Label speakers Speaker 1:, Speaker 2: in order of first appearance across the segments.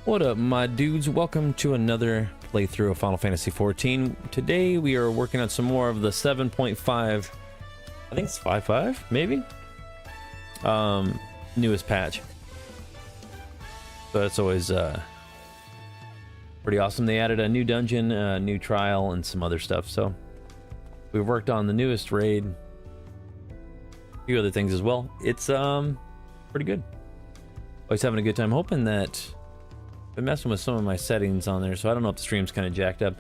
Speaker 1: What up, my dudes? Welcome to another playthrough of Final Fantasy XIV. Today we are working on some more of the 7.5, I think it's 5.5, maybe? Newest patch. So that's always pretty awesome. They added a new dungeon, a new trial, and some other stuff. So we've worked on the newest raid, a few other things as well. It's pretty good. Always having a good time. Hoping that been messing with some of my settings on there, so I don't know if the stream's kind of jacked up.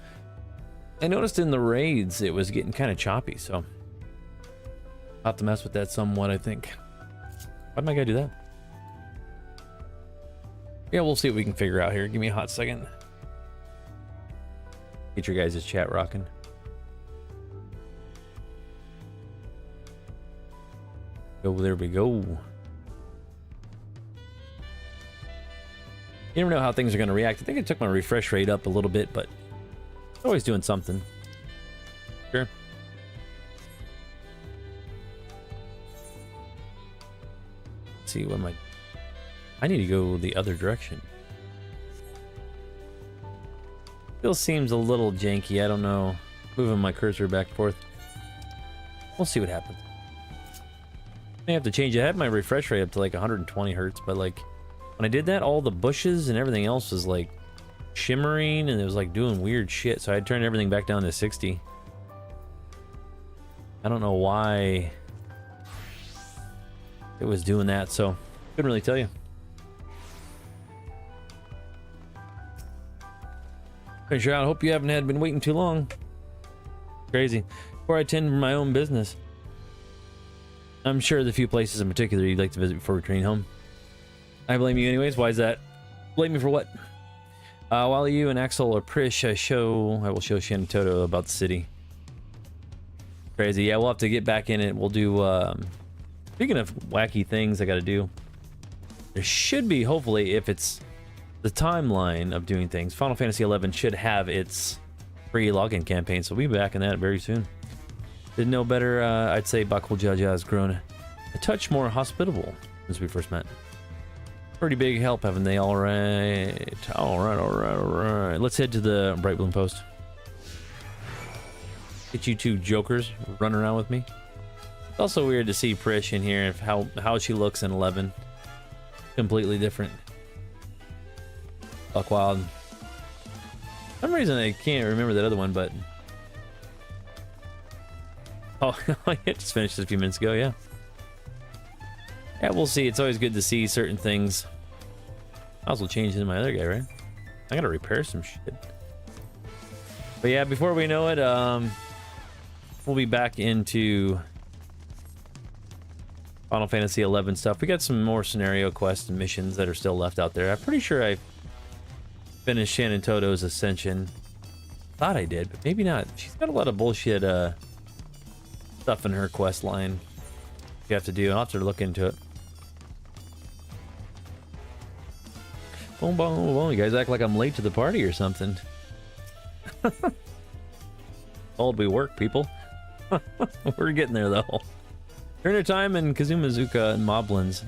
Speaker 1: I noticed in the raids it was getting kind of choppy, so I'll have to mess with that somewhat, I think. Why'd my guy do that? Yeah, we'll see what we can figure out here. Give me a hot second. Get your guys' chat rocking. Oh, there we go. You never know how things are going to react. I think I took my refresh rate up a little bit, but it's always doing something. Sure. Let's see, what am I need to go the other direction. Still seems a little janky. I don't know. Moving my cursor back and forth. We'll see what happens. I have to change it. I had my refresh rate up to like 120 hertz, but like when I did that, all the bushes and everything else was like shimmering and it was like doing weird shit. So I turned everything back down to 60. I don't know why it was doing that, so couldn't really tell you. Pretty sure I hope you haven't been waiting too long. Crazy. Before I tend to my own business. I'm sure the few places in particular you'd like to visit before returning home. I blame you anyways. Why is that? Blame me for what? While you and Axel or Prish, I will show Shen and Toto about the city. Crazy. Yeah, we'll have to get back in it. We'll do, speaking of wacky things I gotta do, there should be, hopefully, if it's the timeline of doing things, Final Fantasy XI should have its free login campaign, so we'll be back in that very soon. Didn't know better. I'd say Bakul Jaja has grown a touch more hospitable since we first met. Pretty big help, haven't they? All right. Let's head to the Bright Bloom Post. Get you two jokers running around with me. It's also weird to see Prish in here, how she looks in 11. Completely different. Buck Wild. For some reason I can't remember that other one, but oh, I just finished it a few minutes ago, yeah. Yeah, we'll see. It's always good to see certain things. I also changed into my other guy, right? I gotta repair some shit. But yeah, before we know it, we'll be back into Final Fantasy XI stuff. We got some more scenario quests and missions that are still left out there. I'm pretty sure I finished Shen and Toto's Ascension. Thought I did, but maybe not. She's got a lot of bullshit stuff in her quest line you have to do. I'll have to look into it. Boom, boom, boom. You guys act like I'm late to the party or something. Old we work, people. We're getting there though. During her time in Kazumazuka and Moblins,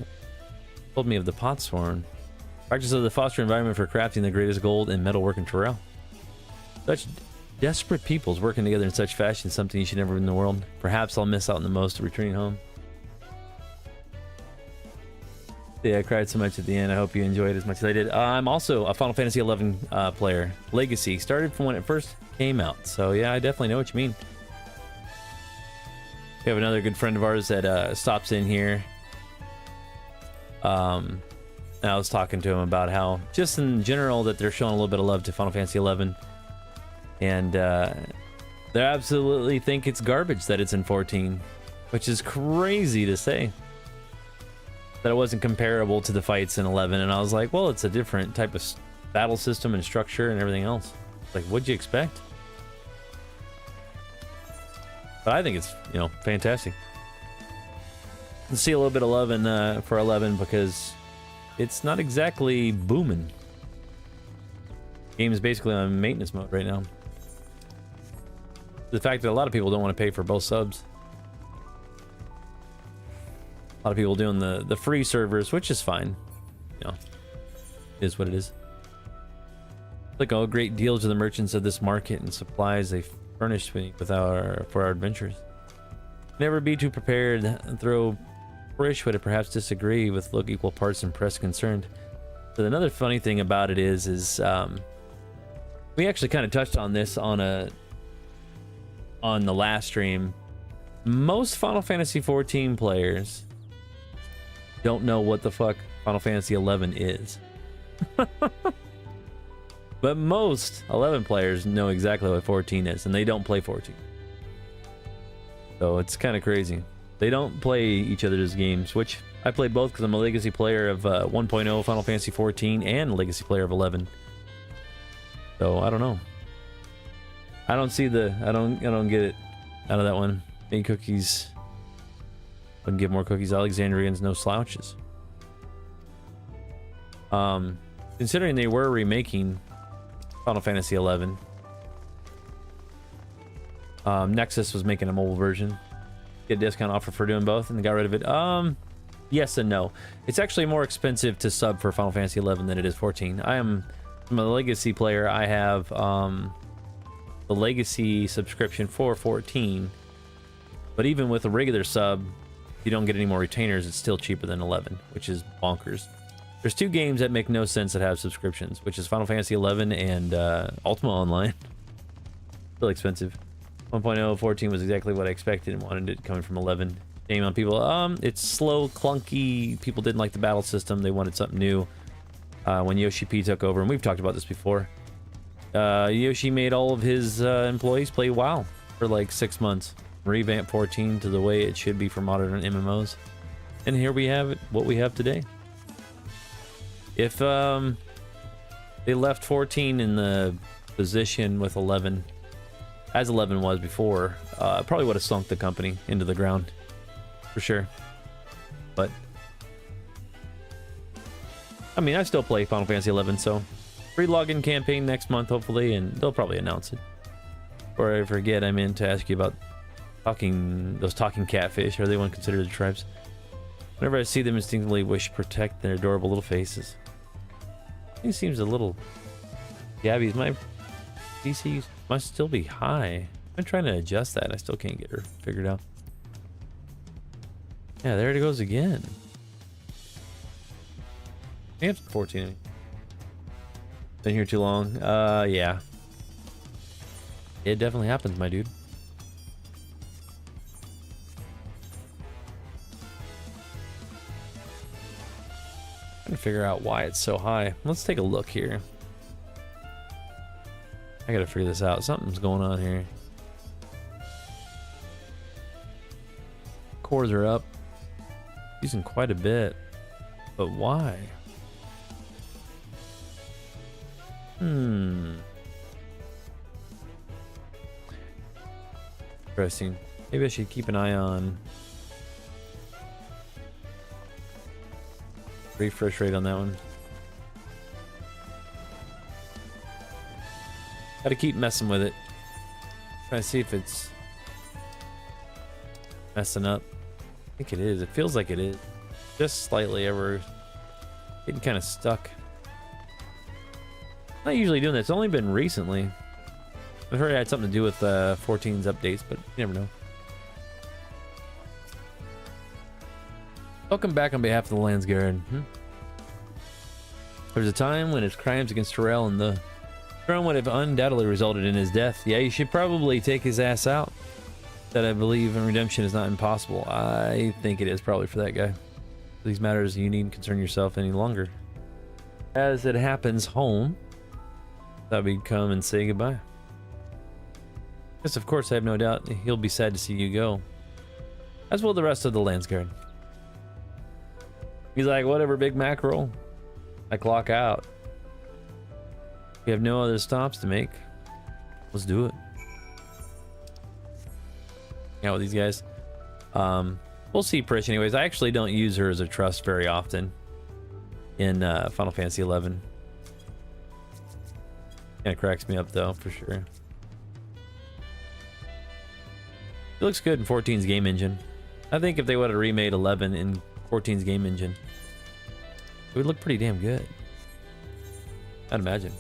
Speaker 1: told me of the Potsworn. Practice of the foster environment for crafting the greatest gold and metalwork in Terrell. Such desperate peoples working together in such fashion, something you should never in the world. Perhaps I'll miss out on the most returning home. Yeah, I cried so much at the end. I hope you enjoyed it as much as I did. I'm also a Final Fantasy XI player. Legacy. Started from when it first came out. So yeah, I definitely know what you mean. We have another good friend of ours that stops in here. And I was talking to him about how, just in general, that they're showing a little bit of love to Final Fantasy XI. And they absolutely think it's garbage that it's in 14. Which is crazy to say. That it wasn't comparable to the fights in 11, and I was like, well, it's a different type of battle system and structure and everything else. Like, what'd you expect? But I think it's, you know, fantastic. Let's see a little bit of love in, for 11 because it's not exactly booming. Game is basically on maintenance mode right now. The fact that a lot of people don't want to pay for both subs. A lot of people doing the free servers, which is fine. You know, it is what it is. Like all great deals to the merchants of this market and supplies they furnished me with for our adventures. Never be too prepared. Though Frisch would perhaps disagree with look equal parts impressed concerned. But another funny thing about it is we actually kind of touched on this on the last stream. Most Final Fantasy XIV players don't know what the fuck Final Fantasy XI is. But most 11 players know exactly what 14 is, and they don't play 14. So it's kind of crazy. They don't play each other's games, which I play both because I'm a legacy player of 1.0 Final Fantasy 14 and a legacy player of 11. So I don't know. I don't see I don't get it out of that one. Any cookies? Wouldn't give more cookies. Alexandrians, no slouches. Considering they were remaking Final Fantasy 11, Nexus was making a mobile version. Get a discount offer for doing both, and they got rid of it. Yes and no. It's actually more expensive to sub for Final Fantasy 11 than it is 14. I'm a legacy player. I have the legacy subscription for 14, but even with a regular sub, you don't get any more retainers. It's still cheaper than 11, which is bonkers. There's two games that make no sense that have subscriptions, which is Final Fantasy 11 and Ultima Online. Still expensive. 1.0 14 was exactly what I expected and wanted it coming from 11. Shame on people. It's slow, clunky. People didn't like the battle system. They wanted something new. When Yoshi P took over, and we've talked about this before, Yoshi made all of his employees play WoW for like 6 months. Revamp 14 to the way it should be for modern MMOs. And here we have it, what we have today. If they left 14 in the position with 11, as 11 was before, probably would have sunk the company into the ground, for sure. But I mean, I still play Final Fantasy 11, so free login campaign next month, hopefully, and they'll probably announce it. Or I forget, I meant to ask you about those talking catfish. Are they one considered the tribes? Whenever I see them, instinctively wish to protect their adorable little faces. He seems a little Gabby's. My PC must still be high. I'm trying to adjust that. I still can't get her figured out. Yeah, there it goes again. I have 14. Been here too long. Yeah. It definitely happens, my dude. Trying to figure out why it's so high. Let's take a look here. I gotta figure this out. Something's going on here. Cores are up. Using quite a bit. But why? Interesting. Maybe I should keep an eye on refresh rate on that one. Gotta keep messing with it. Trying to see if it's messing up. I think it is. It feels like it is. Just slightly ever getting kind of stuck. Not usually doing that. It's only been recently. I've heard it had something to do with 14's updates, but you never know. Welcome back on behalf of the Landsguard. There's a time when his crimes against Terrell and the throne would have undoubtedly resulted in his death. Yeah, you should probably take his ass out. That I believe in redemption is not impossible. I think it is probably for that guy. These matters you needn't concern yourself any longer. As it happens, home. Thought we'd come and say goodbye. Yes, of course, I have no doubt he'll be sad to see you go. As will the rest of the Landsguard. He's like, whatever, Big Mackerel. I clock out. We have no other stops to make. Let's do it. Hang out with these guys. We'll see Prish anyways. I actually don't use her as a trust very often in Final Fantasy XI. Kind of cracks me up though, for sure. It looks good in 14's game engine. I think if they would have remade 11 in 14's game engine, it would look pretty damn good. I'd imagine.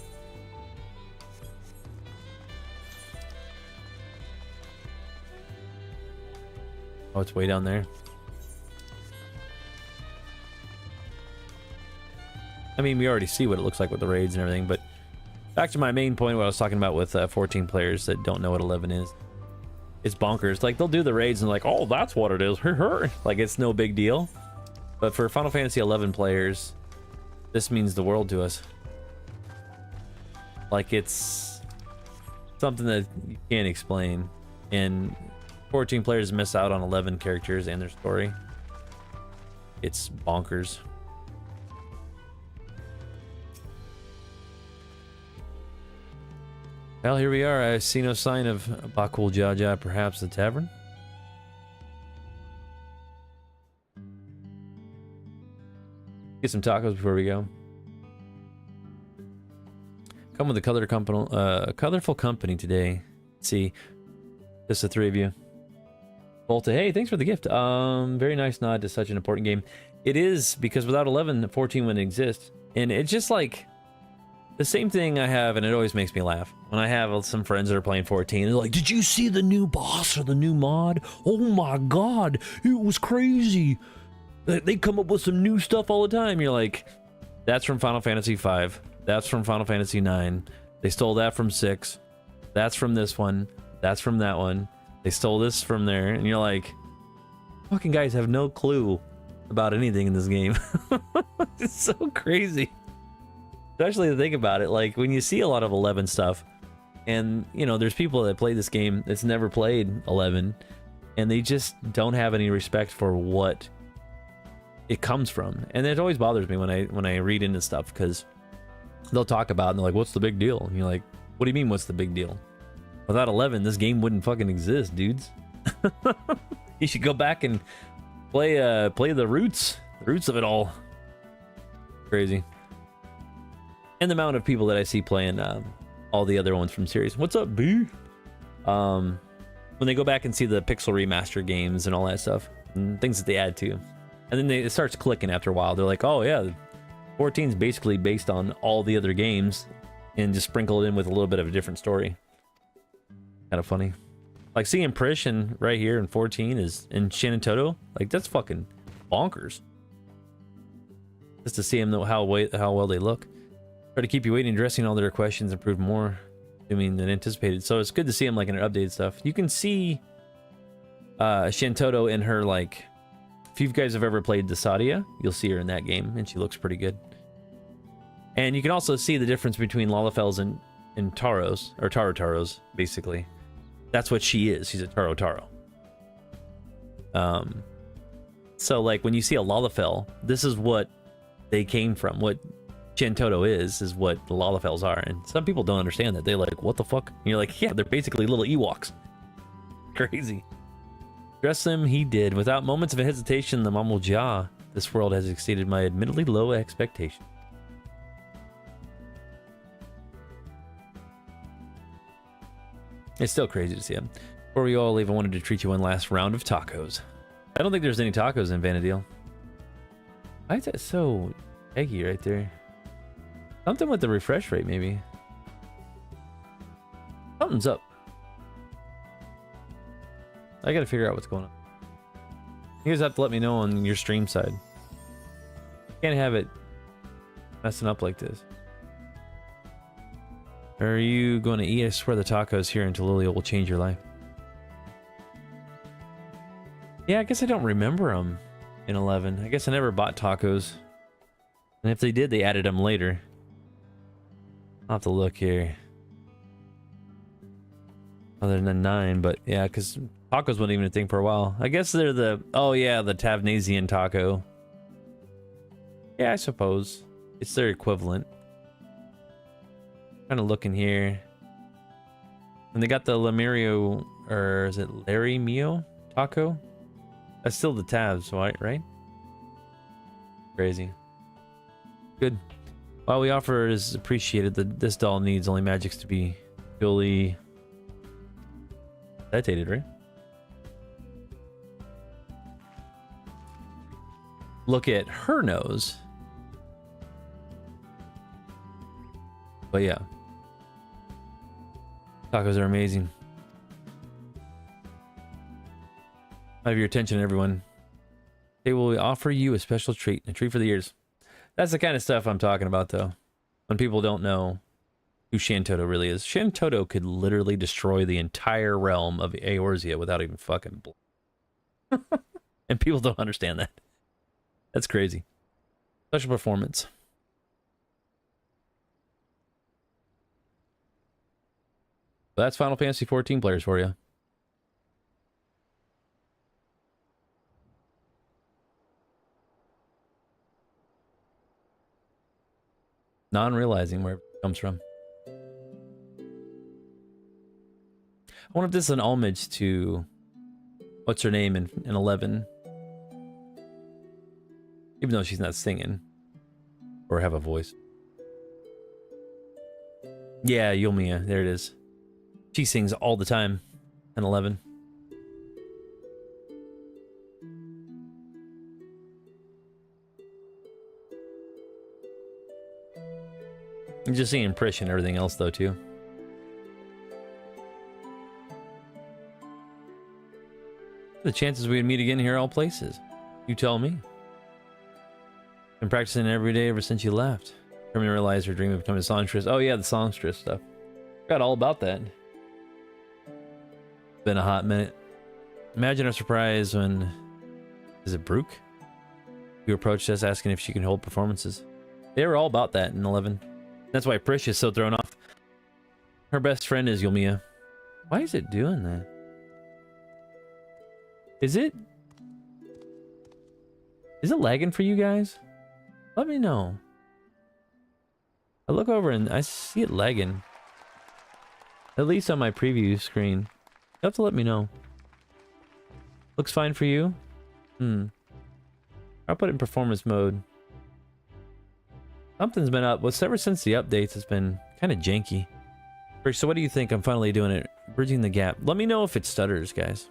Speaker 1: Oh, it's way down there. I mean, we already see what it looks like with the raids and everything, but back to my main point, what I was talking about with 14 players that don't know what 11 is. It's bonkers. Like, they'll do the raids and like, oh, that's what it is. Like, it's no big deal. But for Final Fantasy 11 players, this means the world to us. Like, it's something that you can't explain. And 14 players miss out on 11 characters and their story. It's bonkers. Well, here we are. I see no sign of Bakul Jaja, perhaps the tavern. Get some tacos before we go. Come with a colorful company today. Let's see, just the three of you. Volta, hey, thanks for the gift. Very nice nod to such an important game. It is, because without 11, 14 wouldn't exist. And it's just like the same thing I have, and it always makes me laugh. When I have some friends that are playing 14, they're like, did you see the new boss or the new mod? Oh my god, it was crazy. They come up with some new stuff all the time. You're like, that's from Final Fantasy V. That's from Final Fantasy IX. They stole that from 6. That's from this one. That's from that one. They stole this from there. And you're like, fucking guys have no clue about anything in this game. It's so crazy. Especially to think about it, like when you see a lot of 11 stuff, and you know, there's people that play this game that's never played 11, and they just don't have any respect for what it comes from. And it always bothers me when I read into stuff, because they'll talk about it and they're like, what's the big deal? And you're like, what do you mean, what's the big deal? Without 11, this game wouldn't fucking exist, dudes. You should go back and play the roots of it all. Crazy. And the amount of people that I see playing all the other ones from series. What's up, B? When they go back and see the pixel remaster games and all that stuff, and things that they add to, and then it starts clicking after a while. They're like, oh yeah, 14 is basically based on all the other games and just sprinkle it in with a little bit of a different story. Kind of funny. Like seeing Prishan right here in 14 is in Shin and Toto. Like, that's fucking bonkers. Just to see them know how well they look. Try to keep you waiting, addressing all their questions, and prove more than anticipated. So it's good to see them like in their updated stuff. You can see Shintoto in her, like, if you guys have ever played Desadia, you'll see her in that game, and she looks pretty good. And you can also see the difference between Lalafels and Taros, or Taros, basically. That's what she is. She's a Taro. So like when you see a Lalafell, this is what they came from. What Shintoto is what the Lalafels are. And some people don't understand that. They're like, what the fuck? And you're like, yeah, they're basically little Ewoks. Crazy. Dress them, he did. Without moments of hesitation, the Mamul Ja. This world has exceeded my admittedly low expectations. It's still crazy to see him. Before we all leave, I wanted to treat you one last round of tacos. I don't think there's any tacos in Vana'diel. Why is that so eggy right there? Something with the refresh rate, maybe. Something's up. I gotta figure out what's going on. You guys have to let me know on your stream side. Can't have it messing up like this. Are you going to eat? I swear the tacos here in Tallulah will change your life. Yeah, I guess I don't remember them in 11. I guess I never bought tacos. And if they did, they added them later. I'll have to look here. Other than 9, but yeah, because tacos wasn't even a thing for a while. I guess they're the... Oh yeah, the Tavnasian taco. Yeah, I suppose. It's their equivalent. Kind of looking here. And they got the Lemurio, or is it Larry Mio taco? That's still the tabs, right? Crazy. Good. While we offer is appreciated, this doll needs only magics to be fully citated, right? Look at her nose. But yeah. Tacos are amazing. I have your attention, everyone. They will offer you a special treat, a treat for the ears. That's the kind of stuff I'm talking about, though. When people don't know who Shantoto really is. Shantoto could literally destroy the entire realm of Eorzea without even fucking and people don't understand that. That's crazy. Special performance. But that's Final Fantasy XIV players for you. Non-realizing where it comes from. I wonder if this is an homage to what's her name in 11. Even though she's not singing or have a voice. Yeah, Yomiya, there it is. She sings all the time in 11. I'm just seeing Prish and everything else though too. The chances we'd meet again here all places. You tell me. Been practicing every day ever since you left. Hermione realized her dream of becoming a songstress. Oh yeah, the songstress stuff. Forgot all about that. Been a hot minute. Imagine our surprise when... Is it Brooke? You approached us asking if she can hold performances. They were all about that in 11. That's why Prish is so thrown off. Her best friend is Yomiya. Why is it doing that? Is it lagging for you guys? Let me know. I look over and I see it lagging. At least on my preview screen. You have to let me know. Looks fine for you? I'll put it in performance mode. Something's been up. Well, ever since the updates, it's been kind of janky. So what do you think? I'm finally doing it. Bridging the gap. Let me know if it stutters, guys.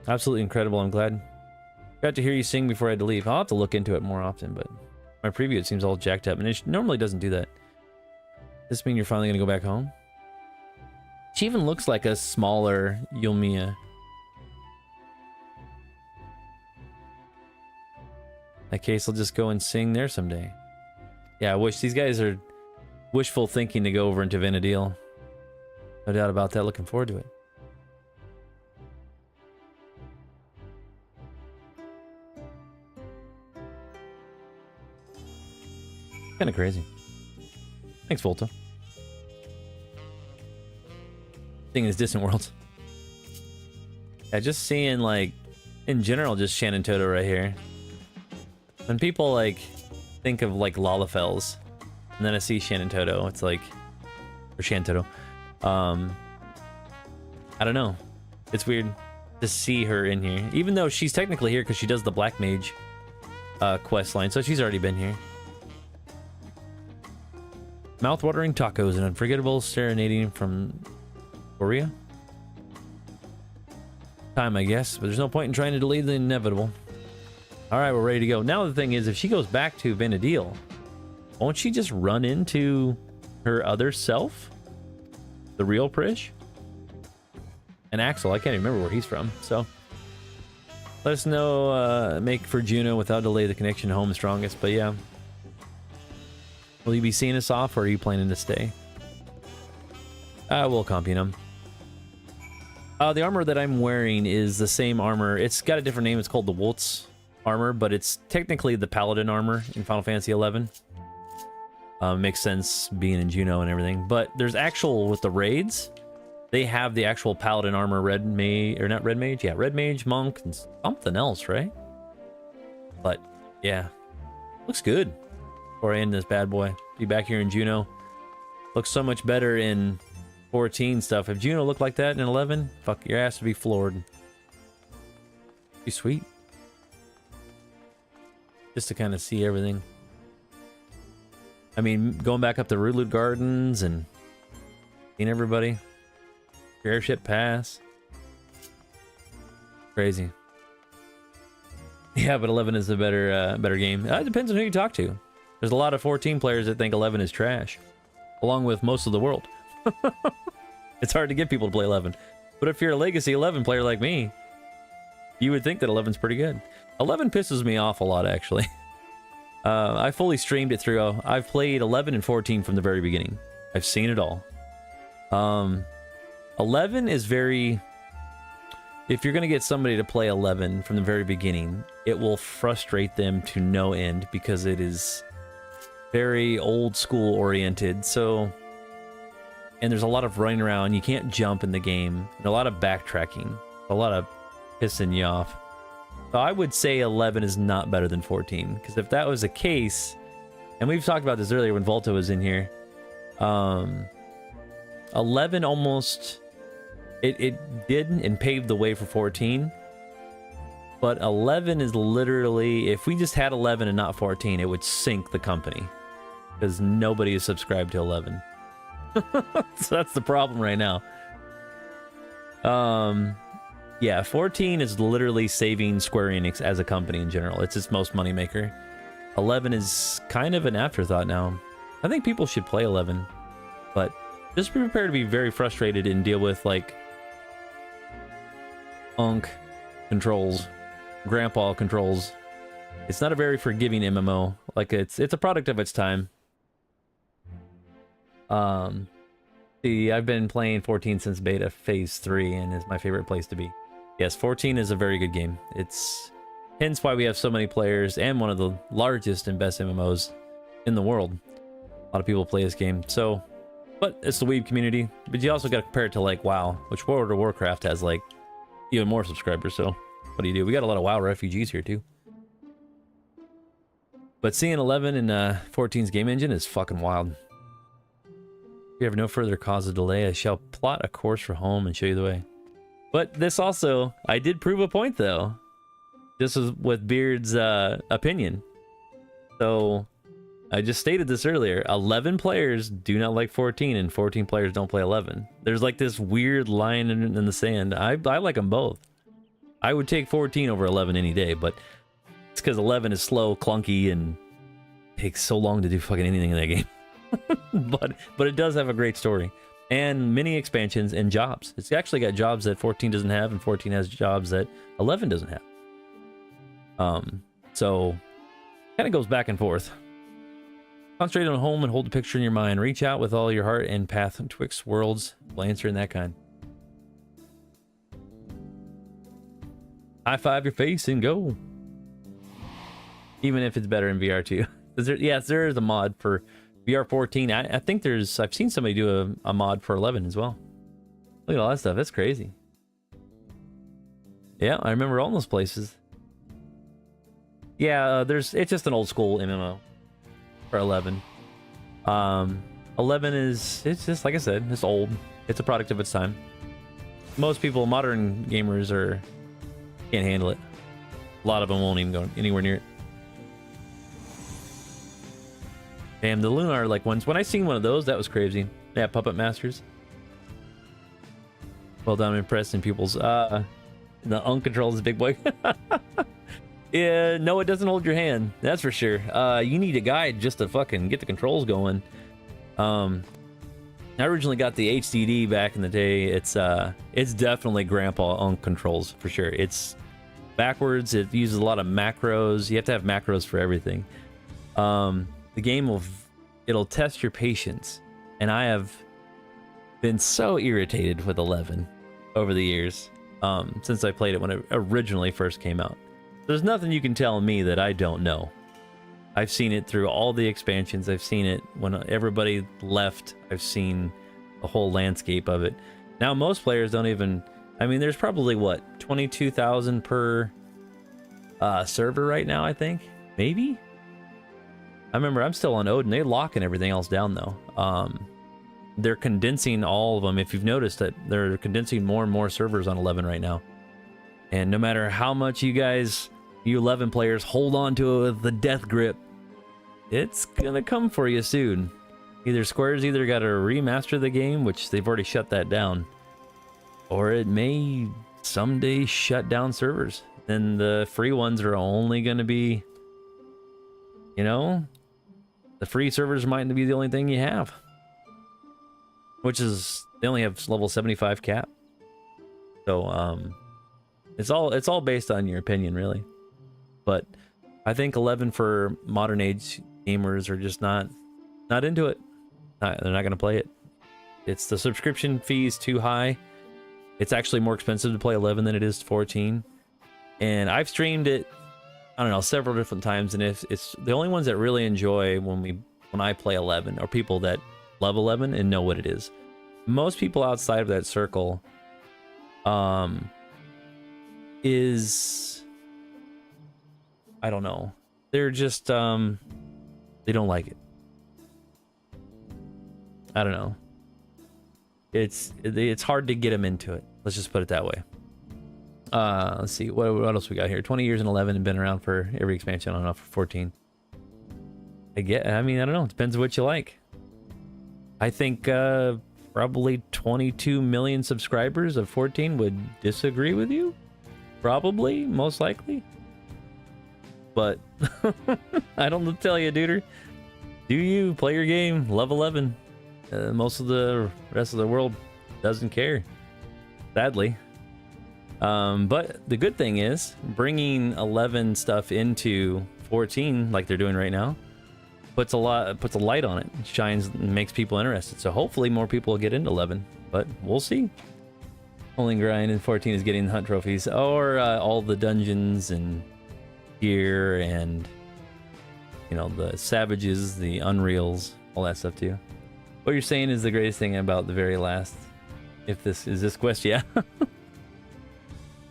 Speaker 1: Absolutely incredible. I'm glad. Got to hear you sing before I had to leave. I'll have to look into it more often, but my preview, it seems all jacked up, and it normally doesn't do that. Does this mean you're finally going to go back home? She even looks like a smaller Yomiya. In that case, I'll just go and sing there someday. Yeah, I wish these guys are wishful thinking to go over into Vana'diel. No doubt about that. Looking forward to it. Kind of crazy. Thanks, Volta. Seeing his distant worlds. Yeah, just seeing, like, in general, just Shantoto right here. When people, like, think of, like, Lalafels, and then I see Shantoto, it's like... Or Shantoto. I don't know. It's weird to see her in here. Even though she's technically here because she does the Black Mage quest line, so she's already been here. Mouth-watering tacos and unforgettable serenading from Korea. Time, I guess, but there's no point in trying to delay the inevitable. Alright, we're ready to go. Now the thing is, if she goes back to Vana'diel, won't she just run into her other self? The real Prish? And Axel, I can't even remember where he's from, so... Let us know, make for Juno without delay the connection home strongest, but yeah. Will you be seeing us off, or are you planning to stay? We'll accompany them. The armor that I'm wearing is the same armor. It's got a different name. It's called the Woltz armor, but it's technically the Paladin armor in Final Fantasy XI. Makes sense being in Juno and everything. But there's actual, with the raids, they have the actual Paladin armor, Red Mage, or not Red Mage? Yeah, Red Mage, Monk, and something else, right? But, yeah. Looks good. Before I end this bad boy. Be back here in Juno. Looks so much better in 14 stuff. If Juno looked like that in 11, fuck, your ass would be floored. Be sweet. Just to kind of see everything. I mean, going back up to Rulud Gardens and seeing everybody. Airship Pass. Crazy. Yeah, but 11 is a better game. It depends on who you talk to. There's a lot of 14 players that think 11 is trash, along with most of the world. It's hard to get people to play 11. But if you're a Legacy 11 player like me, you would think that 11's pretty good. 11 pisses me off a lot, actually. I fully streamed it through. I've played 11 and 14 from the very beginning. I've seen it all. 11 is very... If you're going to get somebody to play 11 from the very beginning, it will frustrate them to no end because it is very old school oriented. So, and there's a lot of running around. You can't jump in the game. And a lot of backtracking. A lot of pissing you off. So I would say 11 is not better than 14. Because if that was the case, and we've talked about this earlier when Volta was in here, 11 almost... It did and paved the way for 14, but 11 is literally, if we just had 11 and not 14, it would sink the company, because nobody is subscribed to 11. So that's the problem right now. Yeah, 14 is literally saving Square Enix as a company in general. It's its most moneymaker. 11 is kind of an afterthought now. I think people should play 11, but just be prepared to be very frustrated and deal with, like, controls, grandpa controls. It's not a very forgiving MMO. Like, it's a product of its time. See, I've been playing 14 since beta phase 3 and is my favorite place to be. Yes, 14 is a very good game. It's hence why we have so many players and one of the largest and best MMOs in the world. A lot of people play this game. So, but it's the weeb community. But you also got to compare it to, like, WoW, which World of Warcraft has, like, even more subscribers. So what do? We got a lot of WoW refugees here too. But seeing 11 in 14's game engine is fucking wild. If you have no further cause of delay, I shall plot a course for home and show you the way. But this also, I did prove a point though. This was with Beard's opinion. So I just stated this earlier. 11 players do not like 14, and 14 players don't play 11. There's like this weird line in the sand. I like them both. I would take 14 over 11 any day, but it's because 11 is slow, clunky, and takes so long to do fucking anything in that game. but it does have a great story. And many expansions and jobs. It's actually got jobs that 14 doesn't have, and 14 has jobs that 11 doesn't have. So, kind of goes back and forth. Concentrate on home and hold the picture in your mind. Reach out with all your heart and path twixt worlds. Will answer in that kind. High five your face and go. Even if it's better in VR too. Yes, there is a mod for VR 14. I think I've seen somebody do a mod for 11 as well. Look at all that stuff. That's crazy. Yeah, I remember all those places. Yeah, it's just an old school MMO. For 11. 11 is, it's just, like I said, it's old. It's a product of its time. Most people, modern gamers, can't handle it. A lot of them won't even go anywhere near it. Damn, the Lunar, like, when I seen one of those, that was crazy. Yeah, Puppet Masters. Well done, impressed pupils. The controls is big boy. Yeah, no, it doesn't hold your hand. That's for sure. You need a guide just to fucking get the controls going. I originally got the HDD back in the day. It's definitely grandpa controls for sure. It's backwards. It uses a lot of macros. You have to have macros for everything. The game it'll test your patience, and I have been so irritated with 11 over the years since I played it when it originally first came out. There's nothing you can tell me that I don't know. I've seen it through all the expansions. I've seen it when everybody left. I've seen the whole landscape of it. Now, most players don't even... I mean, there's probably, what, 22,000 per server right now, I think? Maybe? I remember I'm still on Odin. They're locking everything else down, though. They're condensing all of them. If you've noticed that they're condensing more and more servers on 11 right now. And no matter how much you guys... You 11 players hold on to it with the death grip, it's gonna come for you soon. Square's either got to remaster the game, which they've already shut that down, or it may someday shut down servers. Then the free ones are only gonna be, the free servers might be the only thing you have. Which is, they only have level 75 cap. So it's all based on your opinion, really. But I think 11 for modern age gamers are just not into it. They're not going to play it. It's the subscription fee is too high. It's actually more expensive to play 11 than it is 14. And I've streamed it, I don't know, several different times, and it's the only ones that really enjoy when I play 11 are people that love 11 and know what it is. Most people outside of that circle is, I don't know, they're just they don't like it. I don't know. It's hard to get them into it. Let's just put it that way. Let's see what else we got here. 20 years in 11 and been around for every expansion on and off for 14. I mean, I don't know. It depends on what you like. I think probably 22 million subscribers of 14 would disagree with you. Probably, most likely. But I don't know what to tell you, duder. Do you play your game? Love 11. Most of the rest of the world doesn't care, sadly. But the good thing is bringing 11 stuff into 14 like they're doing right now puts a light on it, shines and makes people interested. So hopefully more people will get into 11, but we'll see. Only grind in 14 is getting hunt trophies or all the dungeons and gear and, you know, the savages, the unreals, all that stuff too. What you're saying is the greatest thing about the very last. If this is this quest, yeah.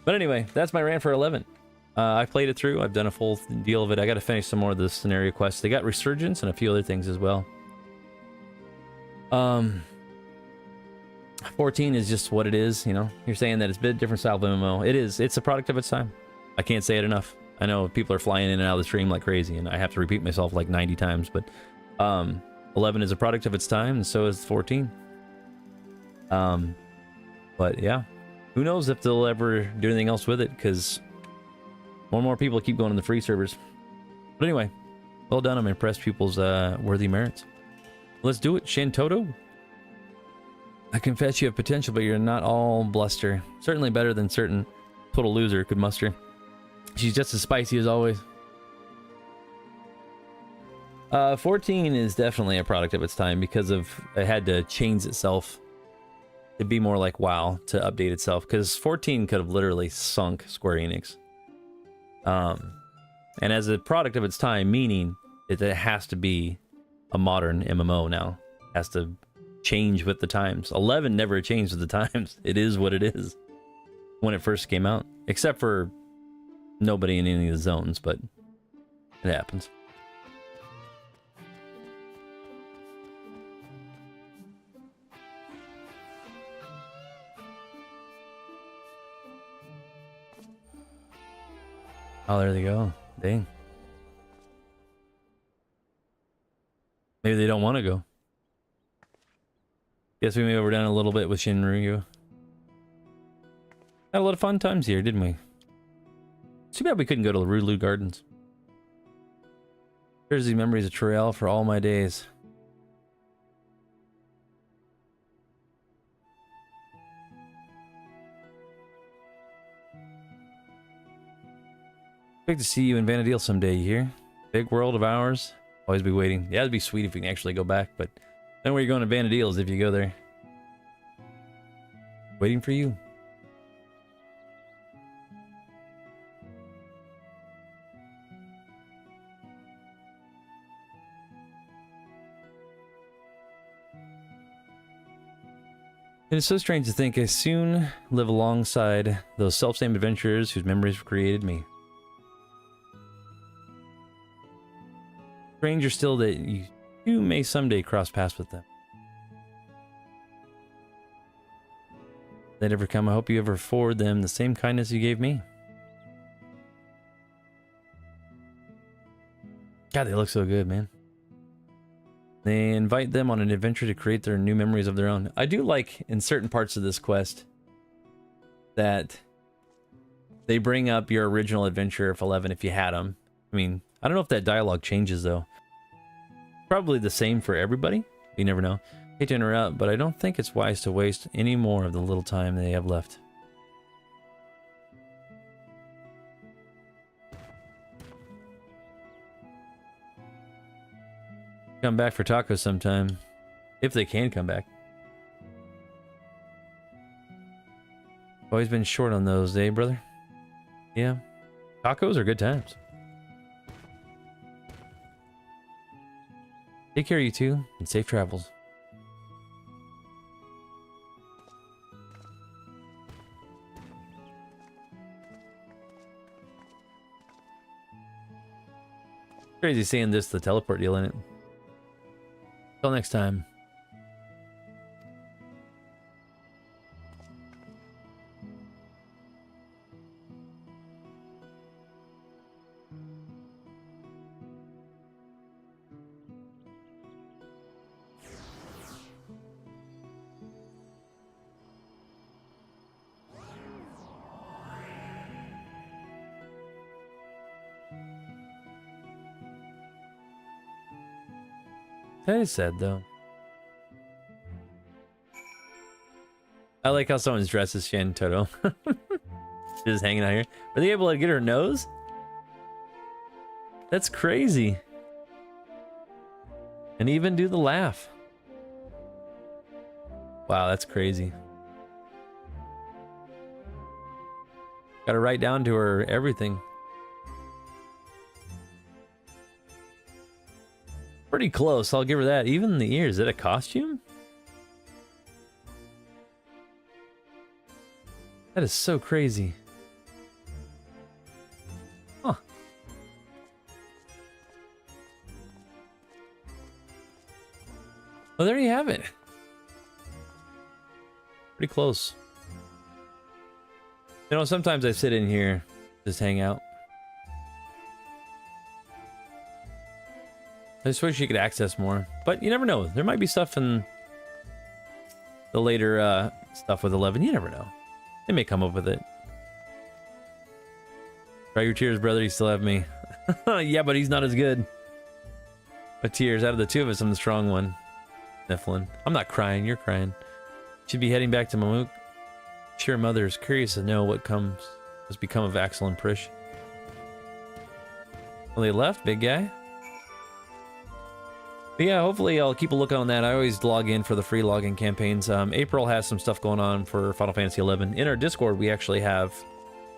Speaker 1: But anyway, that's my rant for 11. I played it through. I've done a full deal of it. I got to finish some more of the scenario quests. They got Resurgence and a few other things as well. 14 is just what it is, you know. You're saying that it's a bit different style of MMO. It is. It's a product of its time. I can't say it enough. I know people are flying in and out of the stream like crazy, and I have to repeat myself like 90 times, but 11 is a product of its time, and so is 14. But yeah, who knows if they'll ever do anything else with it, because more and more people keep going to the free servers. But anyway, well done. I'm impressed people's worthy merits. Let's do it, Shantoto. I confess you have potential, but you're not all bluster. Certainly better than certain total loser could muster. She's just as spicy as always. 14 is definitely a product of its time because of it had to change itself to be more like WoW, to update itself, because 14 could have literally sunk Square Enix. And as a product of its time, meaning it has to be a modern MMO now. It has to change with the times. 11 never changed with the times. It is what it is when it first came out, except for nobody in any of the zones, but it happens. Oh, there they go. Dang. Maybe they don't want to go. Guess we may have overdone a little bit with Shinryu. Had a lot of fun times here, didn't we? Too bad we couldn't go to the Rulu Gardens. There's these memories of Trail for all my days. Expect to see you in Vana'diel someday, you hear? Big world of ours. Always be waiting. Yeah, it'd be sweet if we can actually go back, but then where you're going to Vana'diel is if you go there. Waiting for you. It is so strange to think I soon live alongside those self-same adventurers whose memories created me. Stranger still that you may someday cross paths with them. If they ever come, I hope you ever forward them the same kindness you gave me. God, they look so good, man. They invite them on an adventure to create their new memories of their own. I do like in certain parts of this quest that they bring up your original adventure of 11 if you had them. I mean, I don't know if that dialogue changes though. Probably the same for everybody. You never know. Hate to interrupt, but I don't think it's wise to waste any more of the little time they have left. Come back for tacos sometime. If they can come back. Always been short on those, eh, brother? Yeah. Tacos are good times. Take care, you two, and safe travels. Crazy seeing this, the teleport deal in it. Till next time. That is sad, though. I like how someone's dressed as Shan Toto. Just hanging out here. Were they able to get her nose? That's crazy. And even do the laugh. Wow, that's crazy. Got to write down to her everything. Pretty close, I'll give her that. Even the ears, is it a costume? That is so crazy. Huh. Well, there you have it. Pretty close. You know, sometimes I sit in here, just hang out. I just wish you could access more, but you never know. There might be stuff in the later stuff with 11. You never know. They may come up with it. Cry your tears, brother. You still have me. Yeah, but he's not as good. But tears, out of the two of us, I'm the strong one. Nephilim. I'm not crying. You're crying. Should be heading back to Mamook. Sure, mother is curious to know what has become of Axel and Prish. Well, they left, big guy. But yeah, hopefully I'll keep a look on that. I always log in for the free login campaigns. April has some stuff going on for Final Fantasy XI. In our Discord, we actually have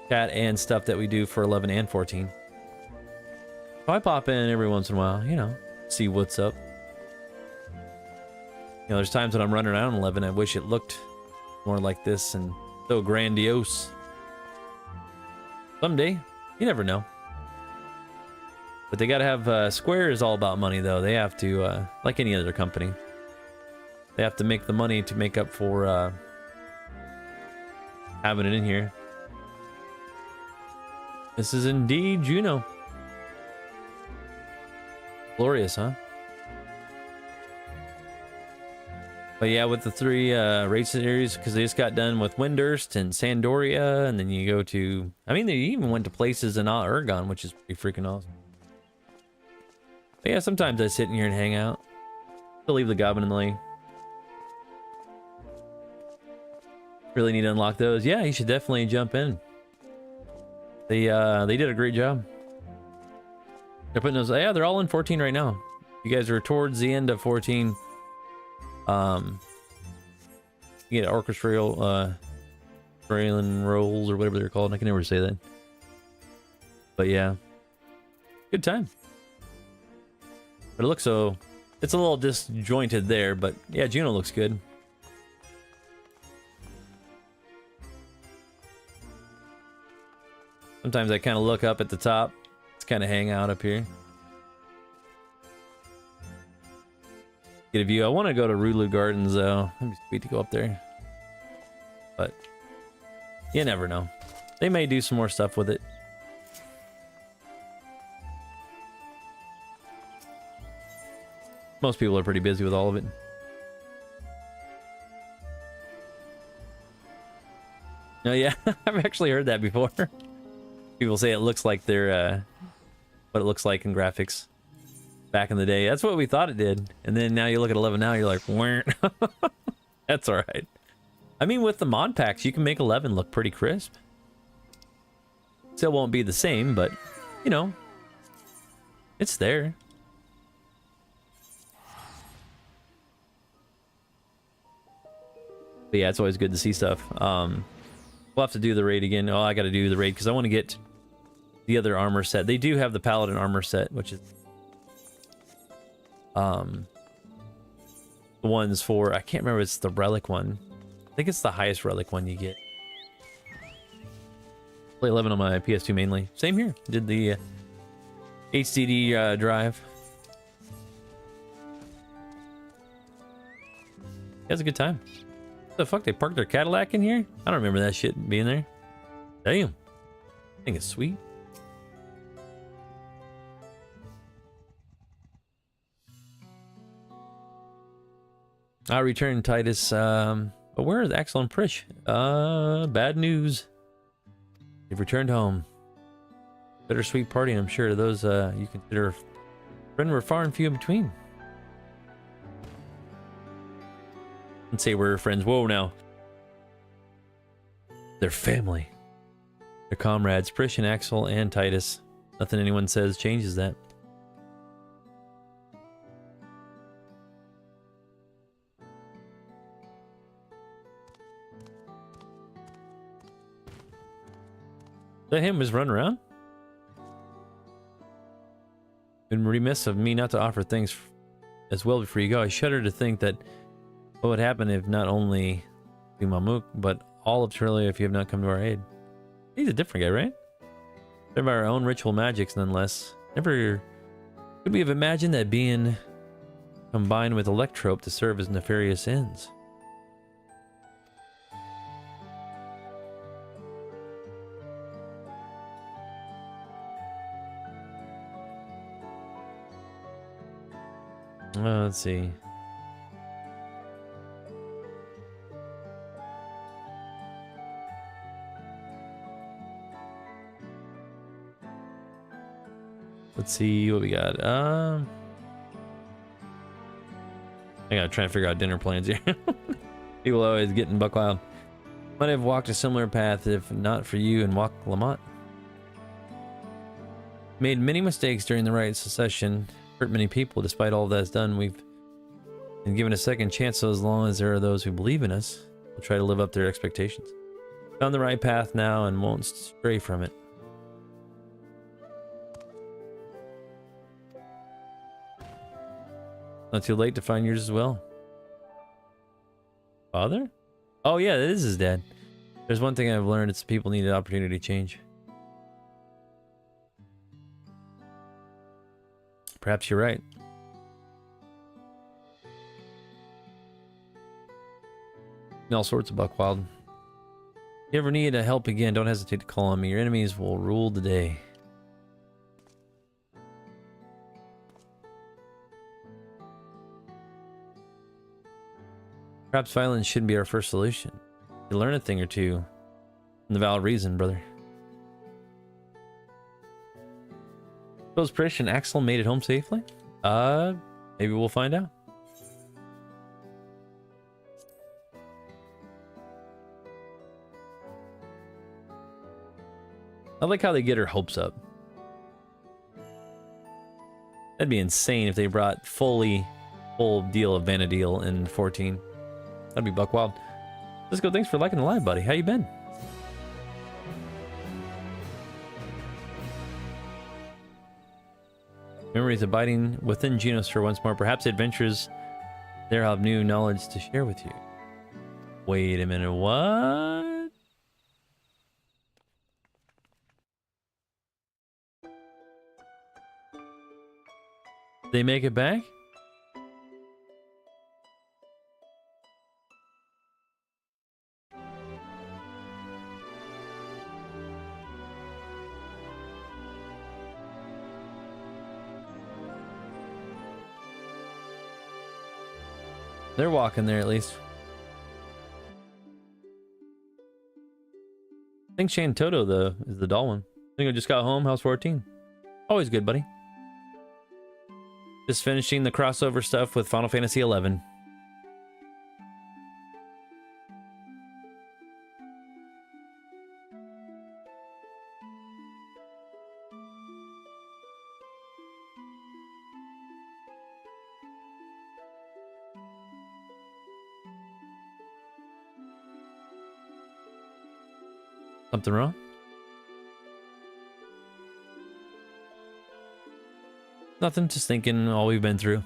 Speaker 1: chat and stuff that we do for 11 and 14. So I pop in every once in a while, you know, see what's up. You know, there's times when I'm running around 11, I wish it looked more like this and so grandiose. Someday, you never know. But they gotta have, Square is all about money though. They have to, like any other company, they have to make the money to make up for, having it in here. This is indeed Juno. Glorious, huh? But yeah, with the 3 race series, because they just got done with Windurst and Sandoria, and then you go to, I mean, they even went to places in Ergon, which is pretty freaking awesome. But yeah, sometimes I sit in here and hang out. I'll leave the Goblin in the lane. Really need to unlock those. Yeah, you should definitely jump in. They did a great job. They're putting those. Yeah, they're all in 14 right now. You guys are towards the end of 14. You get orchestral, trailing rolls or whatever they're called. I can never say that. But yeah, good time. But it looks so, it's a little disjointed there, but yeah, Juno looks good. Sometimes I kind of look up at the top. It's kind of hang out up here. Get a view. I want to go to Rulu Gardens though. It'd be sweet to go up there. But you never know. They may do some more stuff with it. Most people are pretty busy with all of it. Oh yeah, I've actually heard that before. People say it looks like they're what it looks like in graphics back in the day. That's what we thought it did. And then now you look at 11 now, you're like, wah. That's all right. I mean, with the mod packs, you can make 11 look pretty crisp. Still won't be the same, but you know, it's there. But yeah, it's always good to see stuff. We'll have to do the raid again. Oh, I got to do the raid because I want to get the other armor set. They do have the paladin armor set, which is the ones for, I can't remember, it's the relic one. I think it's the highest relic one you get. Play 11 on my PS2 mainly. Same here. Did the HDD drive. It was a good time. What the fuck? They parked their Cadillac in here? I don't remember that shit being there. Damn. I think it's sweet. I returned Titus. But where is Axel and Prish? Bad news. They've returned home. Bittersweet party, and I'm sure those you consider friend were far and few in between. Let's say we're friends. Whoa, now. They're family. They're comrades. Prish and Axel and Titus. Nothing anyone says changes that. Is that him just running around? Been remiss of me not to offer things as well before you go. I shudder to think that what would happen if not only to Mamuk, but all of Terralia if you have not come to our aid. He's a different guy, right? They're by our own ritual magics, nonetheless. Never could we have imagined that being combined with Electrope to serve as nefarious ends. Let's see. Let's see what we got. I gotta try and figure out dinner plans here. People always getting buck wild. Might have walked a similar path if not for you and Walk Lamont. Made many mistakes during the right succession. Hurt many people. Despite all that's done, we've been given a second chance, so as long as there are those who believe in us, we'll try to live up to their expectations. Found the right path now and won't stray from it. Not too late to find yours as well. Father? Oh yeah, that is his dad. There's one thing I've learned, it's people need an opportunity to change. Perhaps you're right. All sorts of buck wild. If you ever need help again, don't hesitate to call on me. Your enemies will rule the day. Perhaps violence shouldn't be our first solution. You learn a thing or two from the valid reason, brother. Suppose Prish and Axel made it home safely? Maybe we'll find out. I like how they get her hopes up. That'd be insane if they brought full deal of Vana'diel in 14. That'd be buck wild. Let's go. Thanks for liking the live, buddy. How you been? Memories abiding within Genosphere once more. Perhaps adventures there have new knowledge to share with you. Wait a minute, what? They make it back? They're walking there at least. I think Shane Toto, though, is the doll one. I think I just got home, house 14. Always good, buddy. Just finishing the crossover stuff with Final Fantasy XI. Something wrong? Nothing, just thinking all we've been through.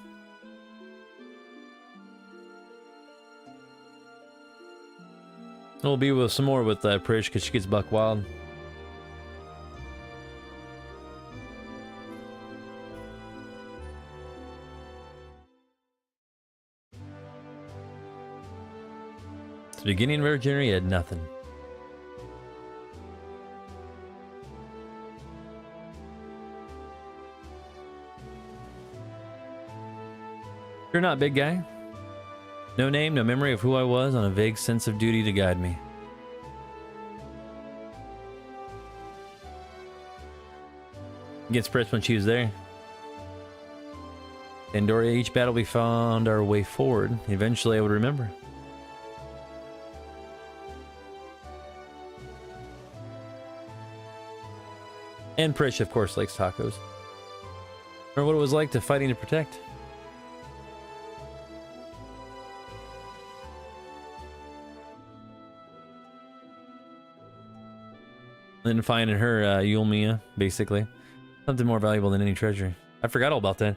Speaker 1: We'll be with some more with Prish because she gets buck wild. At the beginning of our journey, had nothing. You're not big guy. No name, no memory of who I was, on a vague sense of duty to guide me. Gets pressed when she was there. Pandoria, each battle we found our way forward. Eventually I would remember. And Prish, of course, likes tacos. Remember what it was like to fighting to protect. And finding her Yulmia, basically. Something more valuable than any treasure. I forgot all about that.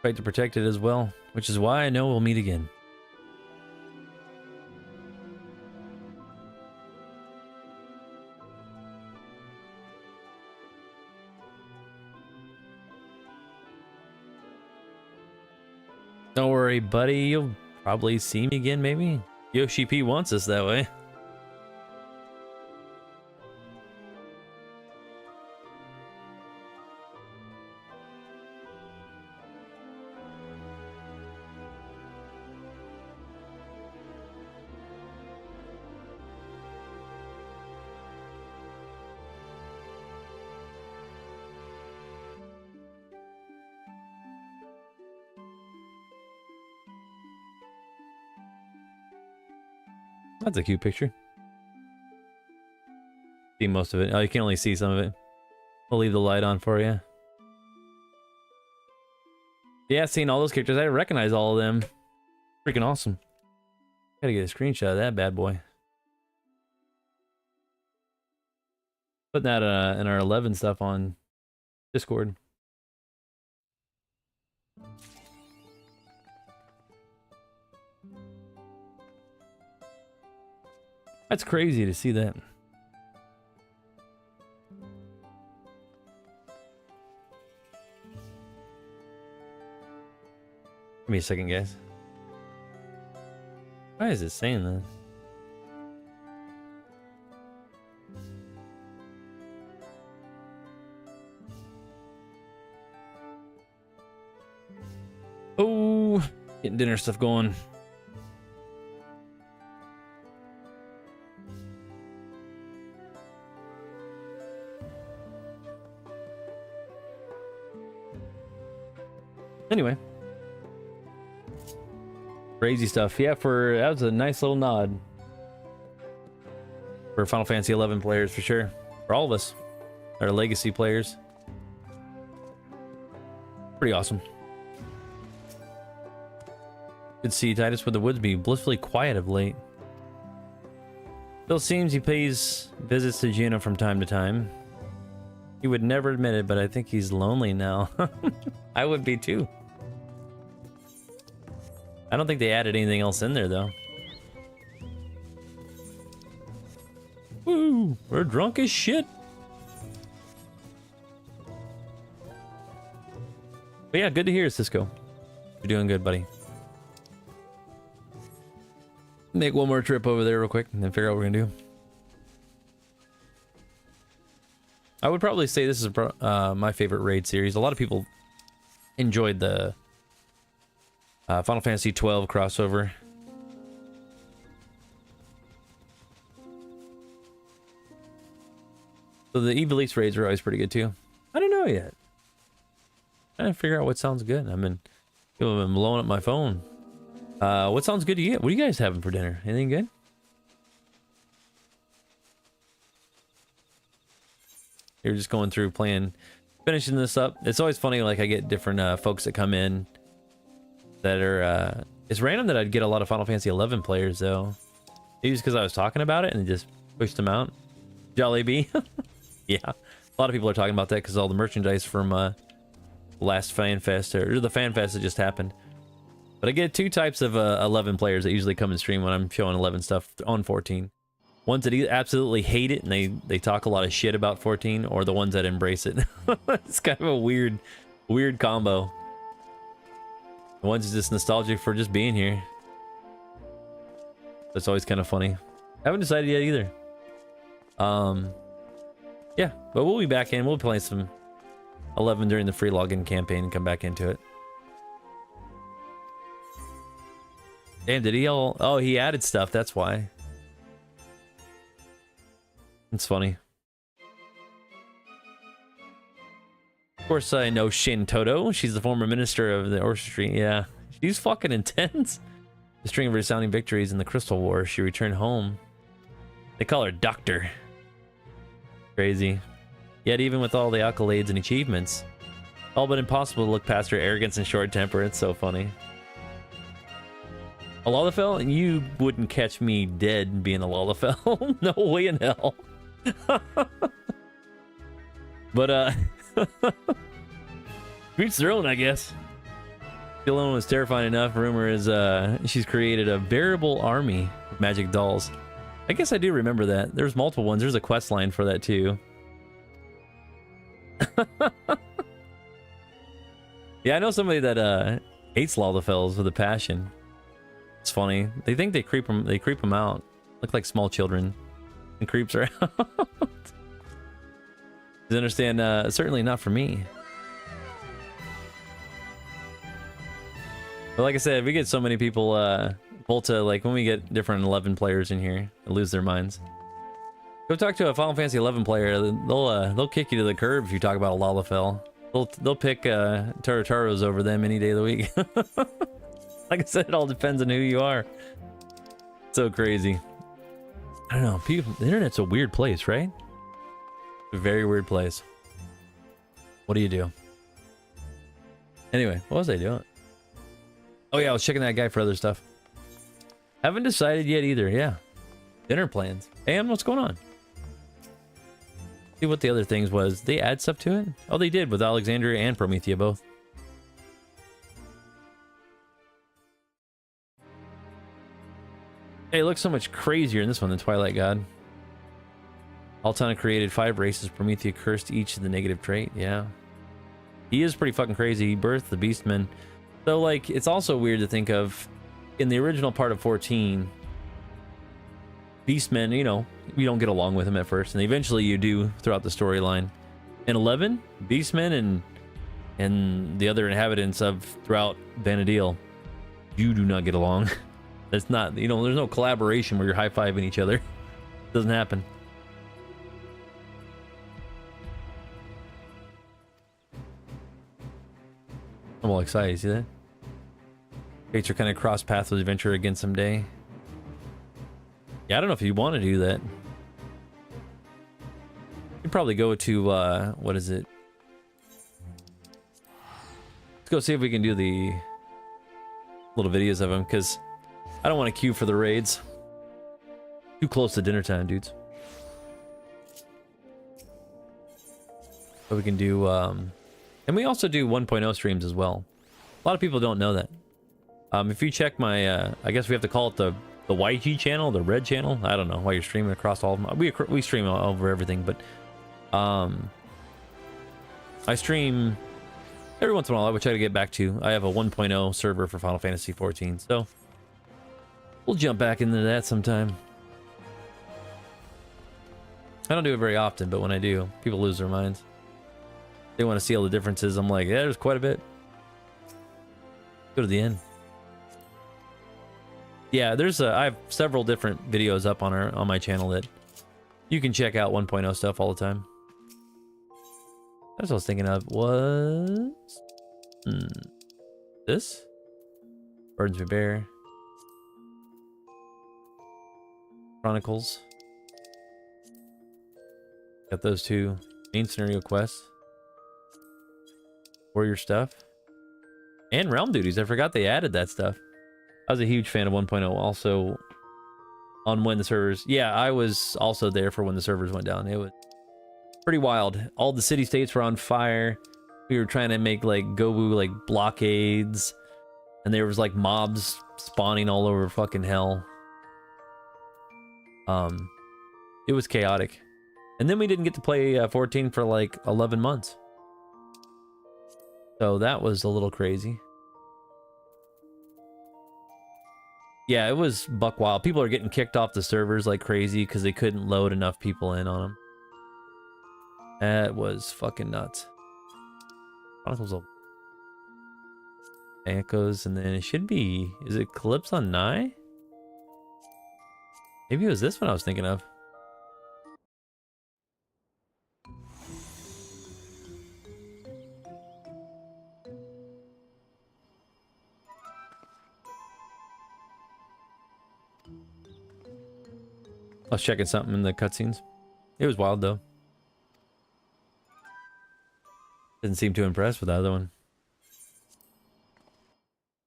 Speaker 1: Fight to protect it as well, which is why I know we'll meet again. Don't worry, buddy. You'll probably see me again, maybe? Yoshi P wants us that way. That's a cute picture. See most of it. Oh, you can only see some of it. We'll leave the light on for you. Yeah, seeing all those characters, I recognize all of them. Freaking awesome. Gotta get a screenshot of that bad boy. Put that in our 11 stuff on Discord. That's crazy to see that. Give me a second, guys. Why is it saying that? Oh, getting dinner stuff going. Anyway, crazy stuff. Yeah, that was a nice little nod for Final Fantasy XI players, for sure. For all of us, our legacy players. Pretty awesome. Good to see Titus with the woods be blissfully quiet of late. Still seems he pays visits to Juno from time to time. He would never admit it, but I think he's lonely now. I would be too. I don't think they added anything else in there, though. Woo! We're drunk as shit. But yeah, good to hear, Cisco. You're doing good, buddy. Make one more trip over there real quick and then figure out what we're gonna do. I would probably say this is my favorite raid series. A lot of people enjoyed the Final Fantasy XII crossover. So the Eve Elise raids are always pretty good too. I don't know yet. Trying to figure out what sounds good. I've been blowing up my phone. What sounds good to you? What are you guys having for dinner? Anything good? You're just going through playing, finishing this up. It's always funny, like I get different folks that come in that are, it's random that I'd get a lot of Final Fantasy XI players, though. Maybe it's because I was talking about it and just pushed them out. Jollibee. Yeah. A lot of people are talking about that because all the merchandise from last Fan Fest, or the Fan Fest that just happened. But I get two types of 11 players that usually come and stream when I'm showing 11 stuff on 14. Ones that absolutely hate it and they talk a lot of shit about 14, or the ones that embrace it. It's kind of a weird combo. The ones just nostalgic for just being here. That's always kind of funny. Haven't decided yet either. Yeah, but we'll be back in. We'll play some 11 during the free login campaign and come back into it. Damn, did he all... Oh, he added stuff, that's why. It's funny. Of course, I know Shin Toto. She's the former minister of the orchestra. Yeah, she's fucking intense. The string of resounding victories in the Crystal War, she returned home. They call her Doctor. Crazy. Yet even with all the accolades and achievements, all but impossible to look past her arrogance and short temper. It's so funny. A Lalafell? You wouldn't catch me dead being a Lalafell. No way in hell. But, each their own, I guess. The alone was terrifying enough. Rumor is she's created a veritable army of magic dolls. I guess I do remember that. There's multiple ones. There's a quest line for that too. Yeah, I know somebody that hates Lalafells with a passion. It's funny. They think they creep them out. Look like small children. And creeps her out. You understand? Certainly not for me. But like I said, we get so many people, Volta, like when we get different 11 players in here, they lose their minds. Go talk to a Final Fantasy 11 player. They'll kick you to the curb if you talk about a Lalafell. They'll pick Tarotaros over them any day of the week. Like I said, it all depends on who you are. So crazy. I don't know. People, the internet's a weird place, right? A very weird place. What do you do? Anyway, what was I doing? Oh yeah, I was checking that guy for other stuff. Haven't decided yet either. Yeah, dinner plans. And what's going on? See what the other things was. They add stuff to it? Oh, they did with Alexandria and Promethea both. Hey, it looks so much crazier in this one than Twilight God. Altana created 5 races. Promethea cursed each of the negative trait. Yeah. He is pretty fucking crazy. He birthed the Beastmen. So, like, it's also weird to think of, in the original part of 14, Beastmen, you know, you don't get along with them at first, and eventually you do throughout the storyline. In 11, Beastmen and the other inhabitants of throughout Vana'diel, you do not get along. That's not, you know, there's no collaboration where you're high-fiving each other. It doesn't happen. I'm all excited, see that? Fates are kind of cross paths with adventure again someday. Yeah, I don't know if you want to do that. You'd probably go to, what is it? Let's go see if we can do the little videos of them, because I don't want to queue for the raids. Too close to dinner time, dudes. But we can do, and we also do 1.0 streams as well. A lot of people don't know that. If you check my, I guess we have to call it the YG channel, the red channel. I don't know why you're streaming across all of them. We stream over everything, but I stream every once in a while. I would try to get back to. I have a 1.0 server for Final Fantasy XIV, so we'll jump back into that sometime. I don't do it very often, but when I do, people lose their minds. They want to see all the differences. I'm like, yeah, there's quite a bit. Go to the end. Yeah, there's I have several different videos up on my channel that you can check out 1.0 stuff all the time. That's what I was thinking of. Was this? Burdens We Bear. Chronicles. Got those two. Main scenario quests. Warrior stuff. And realm duties. I forgot they added that stuff. I was a huge fan of 1.0 also on when the servers... Yeah, I was also there for when the servers went down. It was pretty wild. All the city-states were on fire. We were trying to make, like, Gobu, like, blockades. And there was, like, mobs spawning all over fucking hell. It was chaotic. And then we didn't get to play 14 for, like, 11 months. So that was a little crazy. Yeah, it was buck wild. People are getting kicked off the servers like crazy because they couldn't load enough people in on them. That was fucking nuts. Chronicles of Echoes, and then it should be... Is it Calypso on Nye? Maybe it was this one I was thinking of. I was checking something in the cutscenes. It was wild though. Didn't seem too impressed with the other one.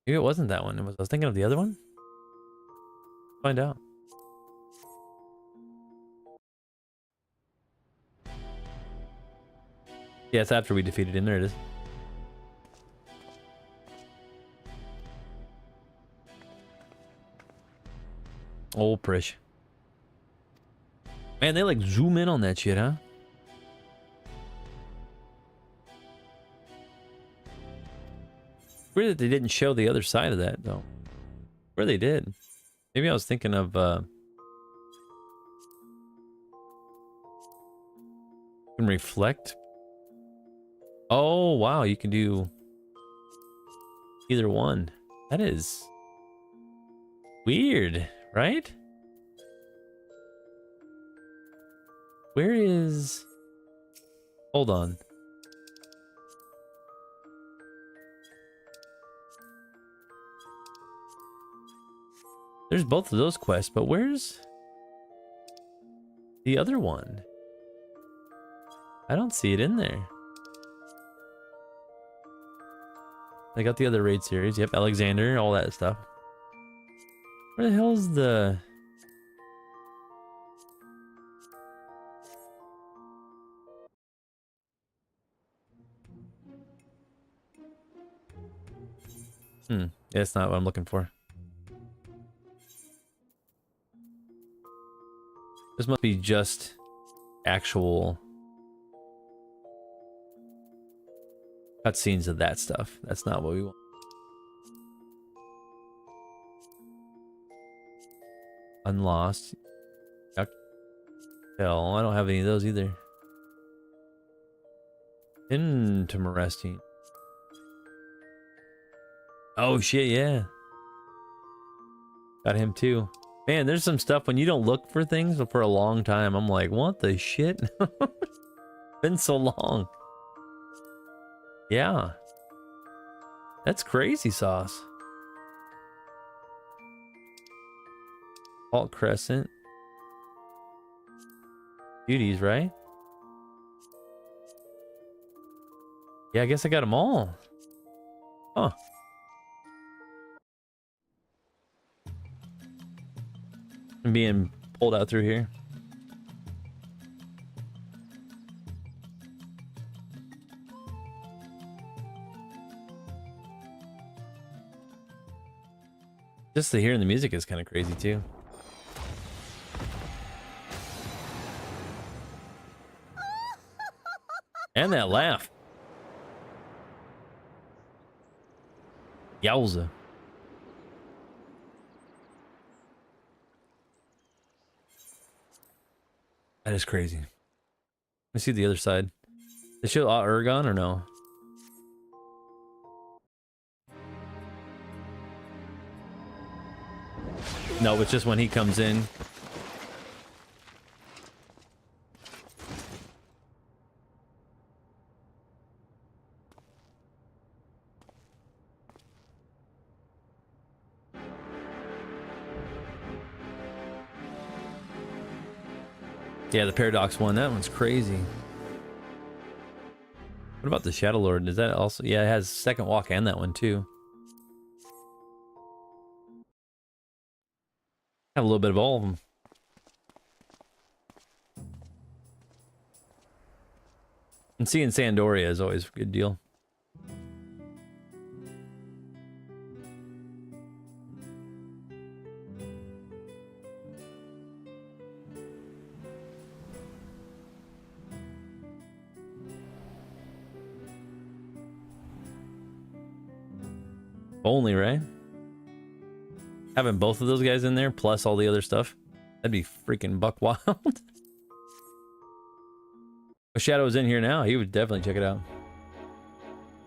Speaker 1: Maybe it wasn't that one. I was thinking of the other one. Find out. Yeah, it's after we defeated him. There it is. Old Prish. Man, they like zoom in on that shit, huh? Weird that they didn't show the other side of that, though. Where they did. Maybe I was thinking of, can reflect. Oh, wow, you can do either one. That is weird, right? Where is... Hold on. There's both of those quests, but where's the other one? I don't see it in there. I got the other raid series. Yep, Alexander, all that stuff. Where the hell is the... Yeah, that's not what I'm looking for. This must be just actual cutscenes of that stuff. That's not what we want. Unlost. Hell, I don't have any of those either. Interesting. Oh shit, yeah. Got him too. Man, there's some stuff when you don't look for things for a long time. I'm like, what the shit? Been so long. Yeah. That's crazy sauce. Alt Crescent. Duties, right? Yeah, I guess I got them all. Huh. I'm being pulled out through here. Just to hearing the music is kind of crazy too. And that laugh. Yowza. That is crazy. Let's see the other side. They show Ergon or no? No, it's just when he comes in. Yeah, the Paradox one, that one's crazy. What about the Shadow Lord? Is that also? Yeah, it has second walk and that one too. Have a little bit of all of them. And seeing Sandoria is always a good deal. Only, right? Having both of those guys in there plus all the other stuff, that'd be freaking buck wild. If Shadow's in here now, he would definitely check it out.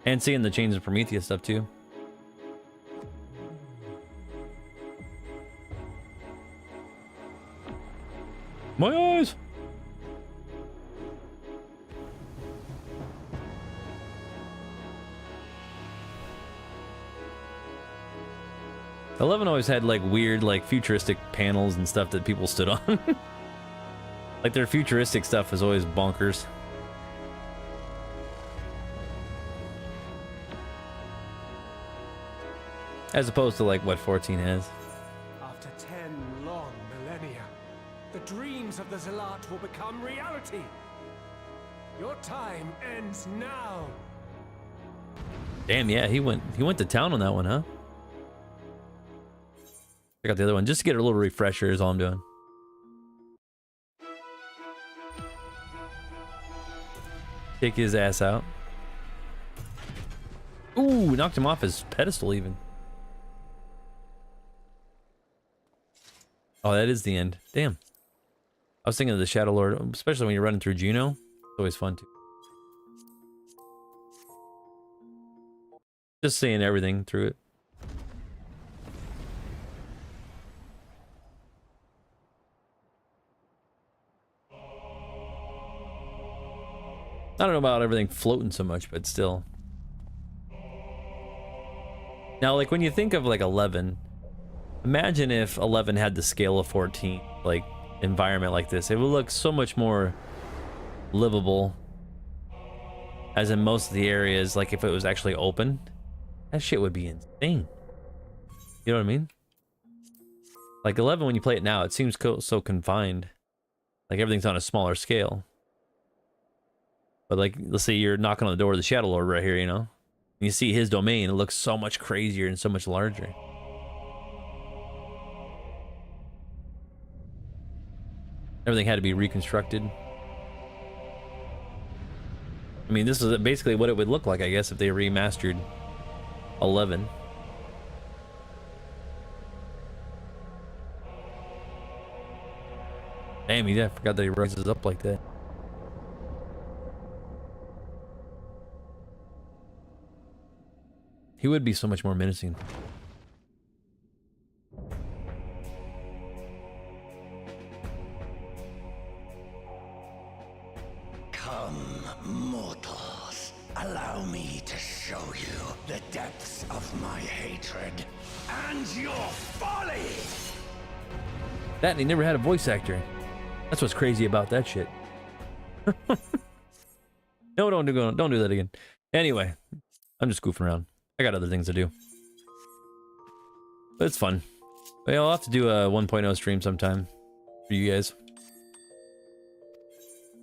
Speaker 1: And seeing the Chains of Prometheus stuff too. My eyes! '11 always had like weird, like futuristic panels and stuff that people stood on. Like their futuristic stuff is always bonkers. As opposed to like what 14 has.
Speaker 2: After 10 long millennia, the dreams of the Zealot will become reality. Your time ends now.
Speaker 1: Damn, yeah, he went to town on that one, huh? Check out the other one just to get a little refresher is all I'm doing. Take his ass out. Ooh, knocked him off his pedestal even. Oh, that is the end. Damn. I was thinking of the Shadow Lord, especially when you're running through Juno. It's always fun too. Just seeing everything through it. I don't know about everything floating so much, but still. Now, like when you think of like 11, imagine if 11 had the scale of 14, like environment like this. It would look so much more livable. As in most of the areas, like if it was actually open, that shit would be insane. You know what I mean? Like 11, when you play it now, it seems so confined. Like everything's on a smaller scale. But like, let's say you're knocking on the door of the Shadow Lord right here, you know? And you see his domain, it looks so much crazier and so much larger. Everything had to be reconstructed. I mean, this is basically what it would look like, I guess, if they remastered 11. Damn, I forgot that he rises up like that. He would be so much more menacing.
Speaker 3: Come, mortals. Allow me to show you the depths of my hatred and your folly!
Speaker 1: That and he never had a voice actor. That's what's crazy about that shit. No, don't do that again. Anyway, I'm just goofing around. I got other things to do. But it's fun. But yeah, I'll have to do a 1.0 stream sometime for you guys.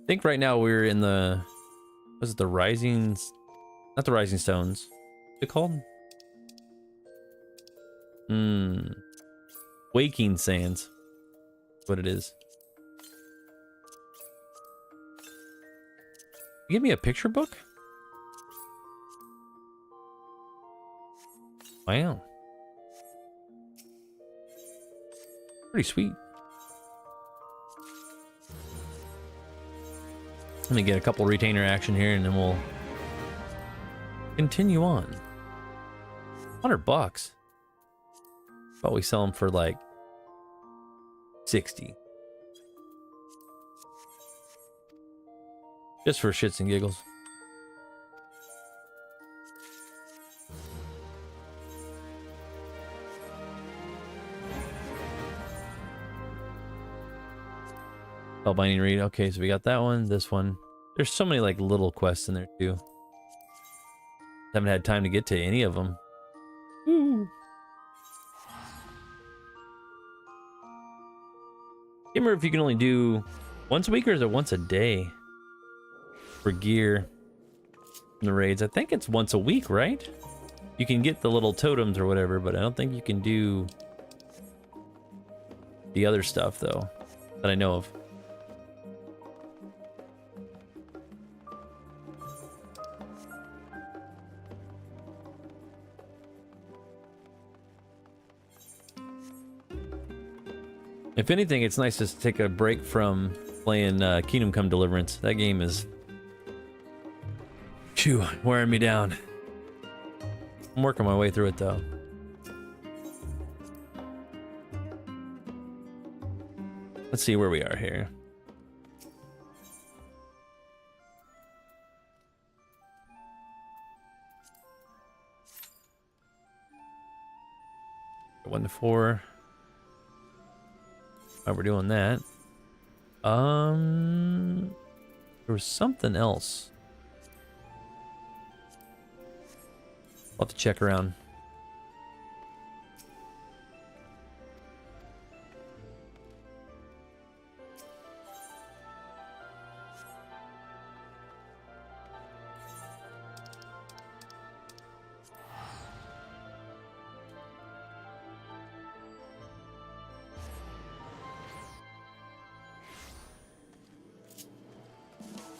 Speaker 1: I think right now we're in the... Was it the Rising... Not the Rising Stones. What's it called? Waking Sands. That's what it is. Give me a picture book? Wow. Pretty sweet. Let me get a couple retainer action here and then we'll continue on. $100. But we sell them for like 60. Just for shits and giggles. Spellbinding read. Okay, so we got that one, this one. There's so many like little quests in there too. Haven't had time to get to any of them. Ooh. Can't remember if you can only do once a week or is it once a day for gear in the raids. I think it's once a week, right? You can get the little totems or whatever, but I don't think you can do the other stuff, though, that I know of. If anything, it's nice to take a break from playing Kingdom Come Deliverance. That game is wearing me down. I'm working my way through it, though. Let's see where we are here. One to 4. While we're doing that, there was something else. I'll have to check around.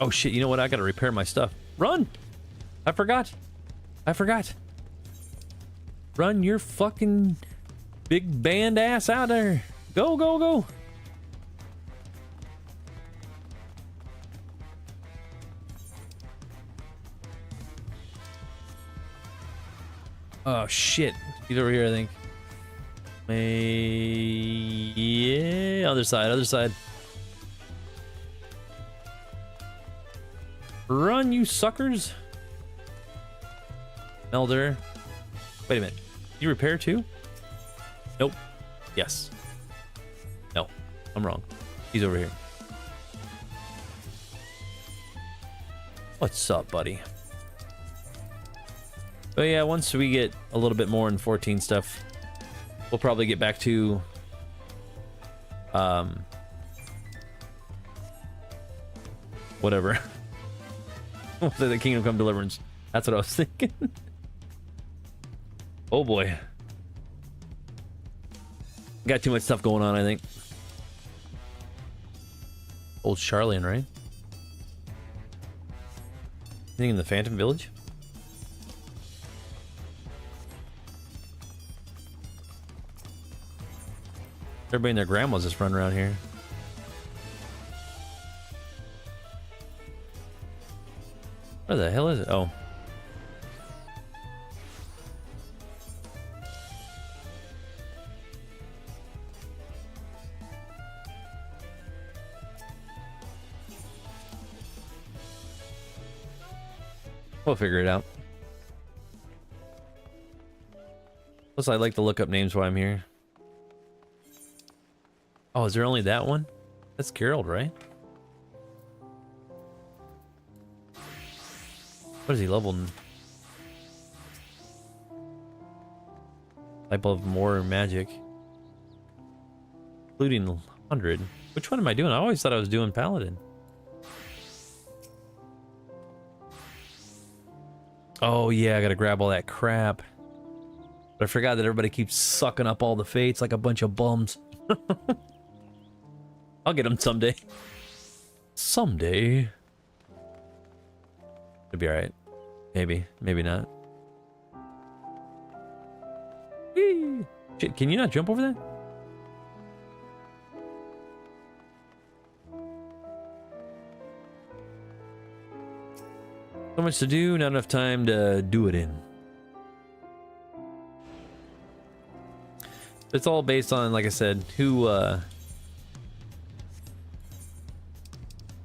Speaker 1: Oh shit, you know what? I gotta repair my stuff. Run! I forgot. Run your fucking big band ass out there. Go, go, go. Oh shit. He's over here, I think. Yeah, other side. Run, you suckers. Elder. Wait a minute. You repair too? Nope. Yes. No. I'm wrong. He's over here. What's up, buddy? But yeah, once we get a little bit more in 14 stuff, we'll probably get back to whatever. We'll say the Kingdom Come Deliverance. That's what I was thinking. Oh boy. Got too much stuff going on, I think. Old Charlian, right? Anything in the Phantom Village? Everybody and their grandmas just run around here. Where the hell is it? Oh. We'll figure it out. Plus, I like to look up names while I'm here. Oh, is there only that one? That's Geralt, right? What is he leveled? Type of more magic. Including 100. Which one am I doing? I always thought I was doing Paladin. Oh yeah, I gotta grab all that crap. But I forgot that everybody keeps sucking up all the fates like a bunch of bums. I'll get them someday. Someday. It'll be alright. Maybe. Maybe not. Whee! Shit, can you not jump over that? So much to do, not enough time to do it in. It's all based on, like I said, who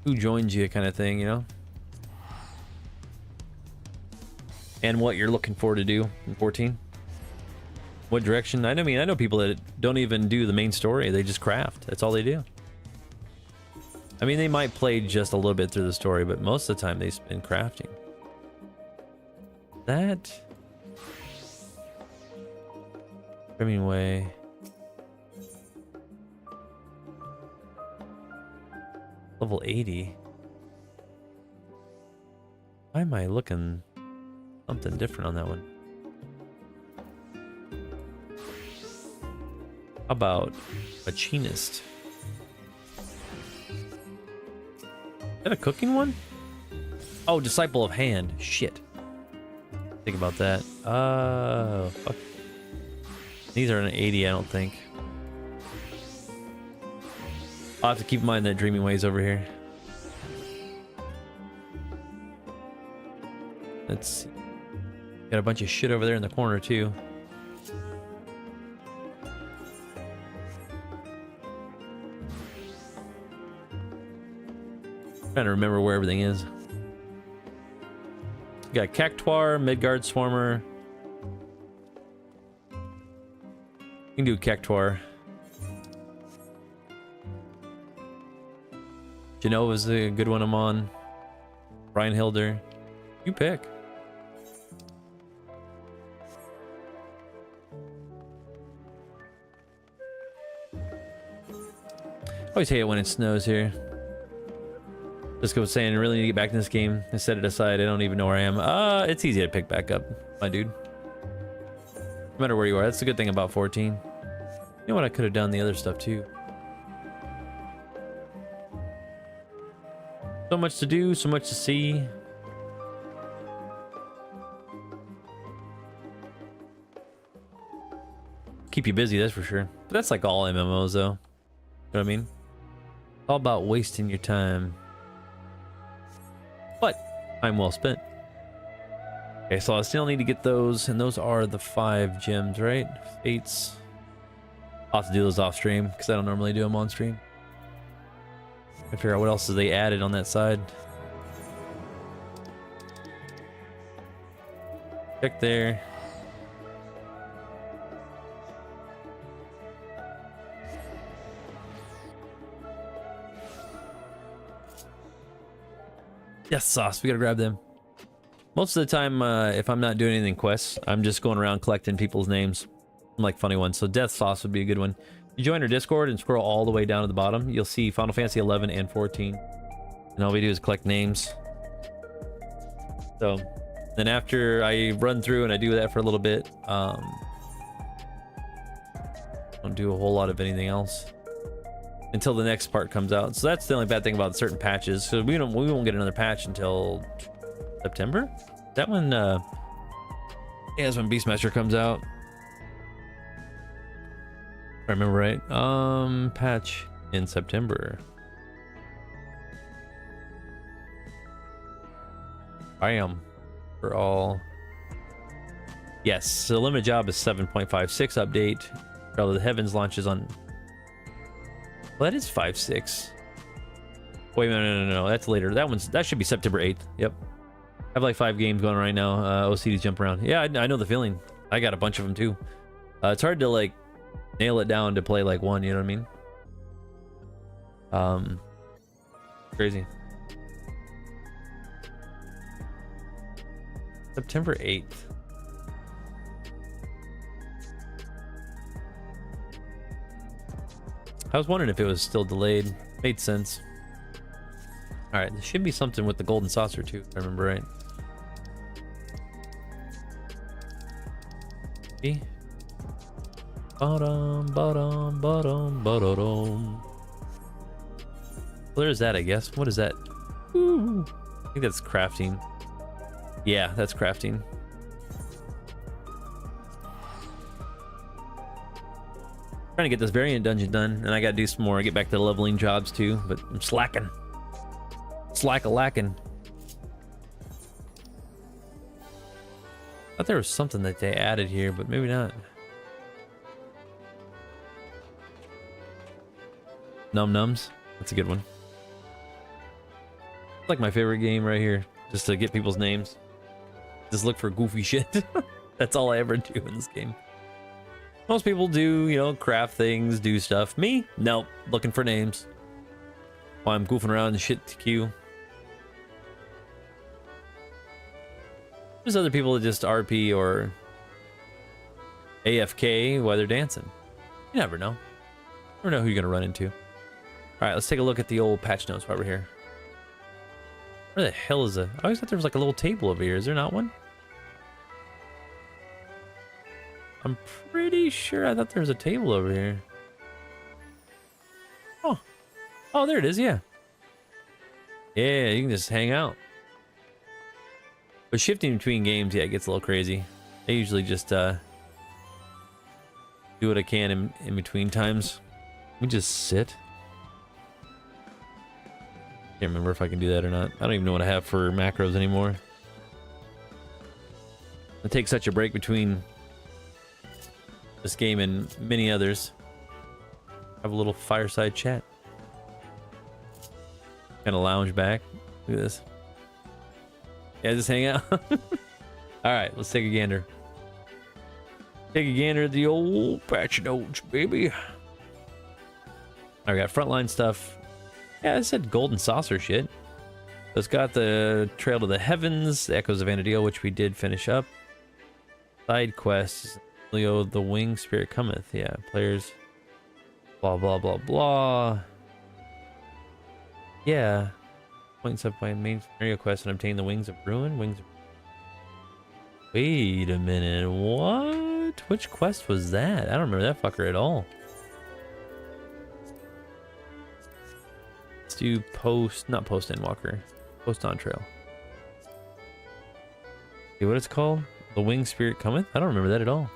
Speaker 1: joins you kind of thing, you know? And what you're looking for to do in 14. What direction? I mean, I know people that don't even do the main story. They just craft. That's all they do. I mean, they might play just a little bit through the story, but most of the time they spend crafting. That trimming way. Level 80. Why am I looking something different on that one? How about machinist? Is that a cooking one? Oh, disciple of hand. Shit. Think about that. Oh, fuck. These are an 80, I don't think. I'll have to keep in mind that Dreaming Way's over here. Let's see. Got a bunch of shit over there in the corner, too. Trying to remember where everything is. Got Cactuar, Midgard Swarmer. You can do Cactuar. Genova's a good one I'm on. Reinhilder. You pick. Always hate it when it snows here. Just was saying, I really need to get back in this game. I set it aside. I don't even know where I am. It's easy to pick back up, my dude. No matter where you are. That's the good thing about 14. You know what? I could have done the other stuff too. So much to do, so much to see. Keep you busy, that's for sure. But that's like all MMOs, though. You know what I mean? All about wasting your time. But time well spent. Okay, so I still need to get those, and those are the 5 gems, right? 8s. I'll have to do those off stream because I don't normally do them on stream. I figure out what else they added on that side. Check there. Yes, sauce. We gotta grab them. Most of the time, if I'm not doing anything quests, I'm just going around collecting people's names. Like funny ones. So Death Sauce would be a good one. You join our Discord and scroll all the way down to the bottom. You'll see Final Fantasy 11 and 14. And all we do is collect names. So then after I run through and I do that for a little bit, don't do a whole lot of anything else until the next part comes out. So that's the only bad thing about certain patches. So we won't get another patch until September. That one, yeah, that's when Beastmaster comes out. If I remember right. Patch in September. Bam. For all. Yes, so Limited Job is 7.56 update. Trail of the Heavens launches on. Well, that is 5.6. Wait, no. That's later. That should be September 8th. Yep. I have like 5 games going right now. OCDs jump around. Yeah, I know the feeling. I got a bunch of them too. It's hard to like nail it down to play like one, you know what I mean? Crazy. September 8th. I was wondering if it was still delayed. Made sense. Alright, there should be something with the golden saucer too, if I remember right. See? Bottom. Well, there's that, I guess. What is that? Ooh. I think that's crafting. Yeah, that's crafting. Trying to get this variant dungeon done, and I gotta do some more. I get back to the leveling jobs too, but I'm slacking. Slack-a-lacking. I thought there was something that they added here, but maybe not. Num Nums. That's a good one. It's like my favorite game right here. Just to get people's names. Just look for goofy shit. That's all I ever do in this game. Most people do, you know, craft things, do stuff. Me? Nope. Looking for names. While I'm goofing around and shit to queue. There's other people that just RP or AFK while they're dancing. You never know. Never know who you're gonna run into. All right, let's take a look at the old patch notes while we're here. Where the hell is it? I always thought there was like a little table over here. Is there not one? I'm pretty sure I thought there was a table over here. Oh. Oh, there it is, yeah. Yeah, you can just hang out. But shifting between games, yeah, it gets a little crazy. I usually just do what I can in between times. Let me just sit. Can't remember if I can do that or not. I don't even know what I have for macros anymore. I take such a break between this game and many others. Have a little fireside chat. Kind of lounge back. Look at this. Yeah, just hang out. All right, let's take a gander. Take a gander at the old patch notes, baby. I got frontline stuff. Yeah, I said golden saucer shit. So it's got the Trail to the Heavens, the Echoes of Vana'diel, which we did finish up. Side quests. Leo, the Winged Spirit cometh. Yeah, players. Blah, blah, blah, blah. Yeah. Points up by main scenario quest and obtain the Wings of Ruin. Wait a minute. What? Which quest was that? I don't remember that fucker at all. Let's do not post Endwalker. Post Dawntrail. See what it's called? The Winged Spirit cometh? I don't remember that at all.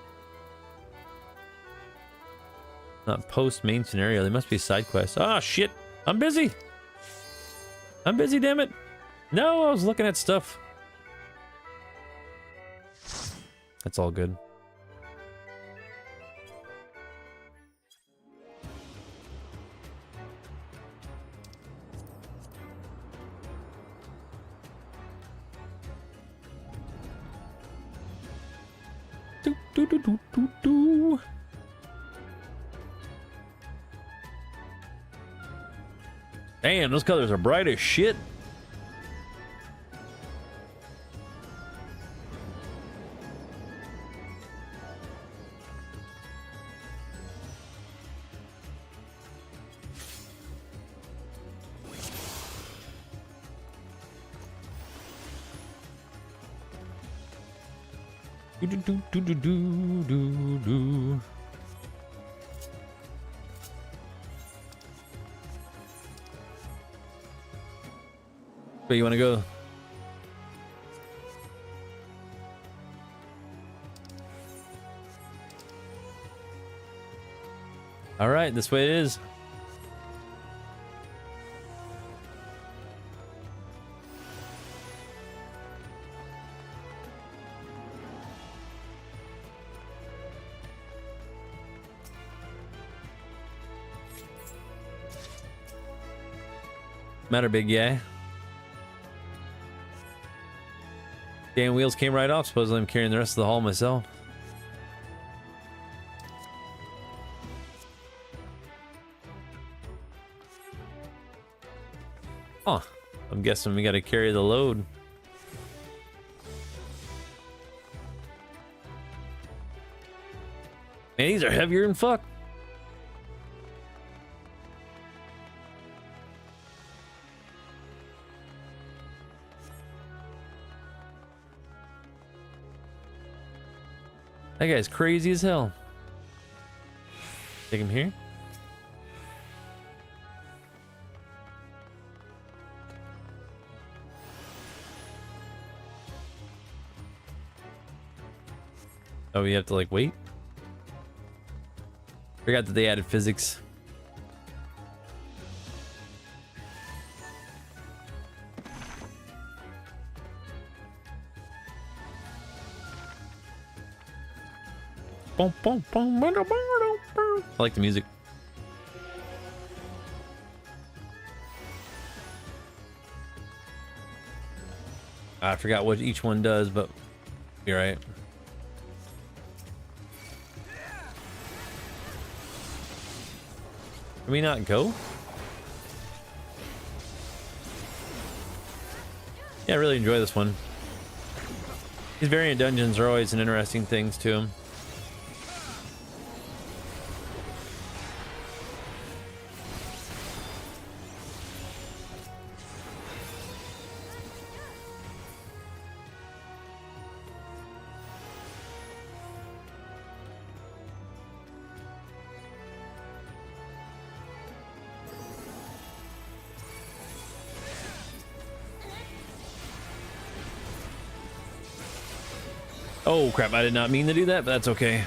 Speaker 1: Not post main scenario. They must be side quests. Ah, shit. I'm busy. I'm busy, damn it. No, I was looking at stuff. That's all good. Do, do, do, do, do, do. Damn, those colors are bright as shit. Do do do do do do do do. Where you want to go? All right, this way it is. Matter, big guy. Damn, wheels came right off. Supposedly I'm carrying the rest of the haul myself. Huh. I'm guessing we gotta carry the load. Man, these are heavier than fuck. That guy's crazy as hell. Take him here. Oh, we have to like wait? Forgot that they added physics. I like the music. I forgot what each one does, but you're right. Can we not go? Yeah, I really enjoy this one. These variant dungeons are always an interesting things to them. Oh crap, I did not mean to do that, but that's okay.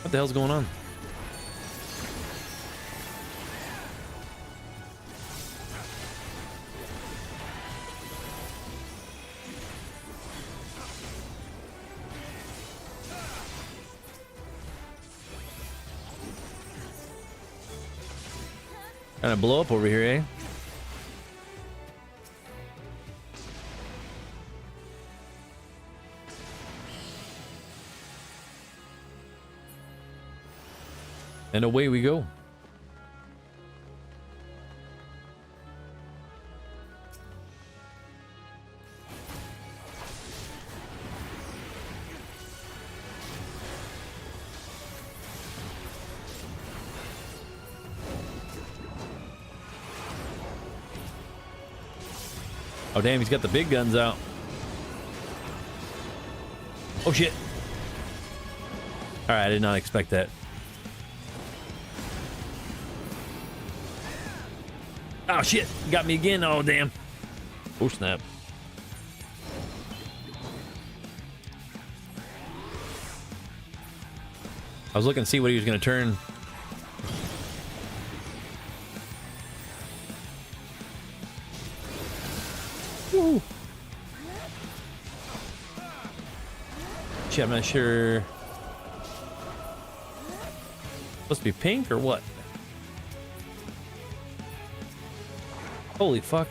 Speaker 1: What the hell's going on? Kind of blow up over here, eh? And away we go. Oh damn, he's got the big guns out. Oh shit. All right, I did not expect that. Oh shit, got me again. Oh damn. Oh snap. I was looking to see what he was going to turn. Woo. Shit, I'm not sure. Supposed to be pink or what? Holy fuck.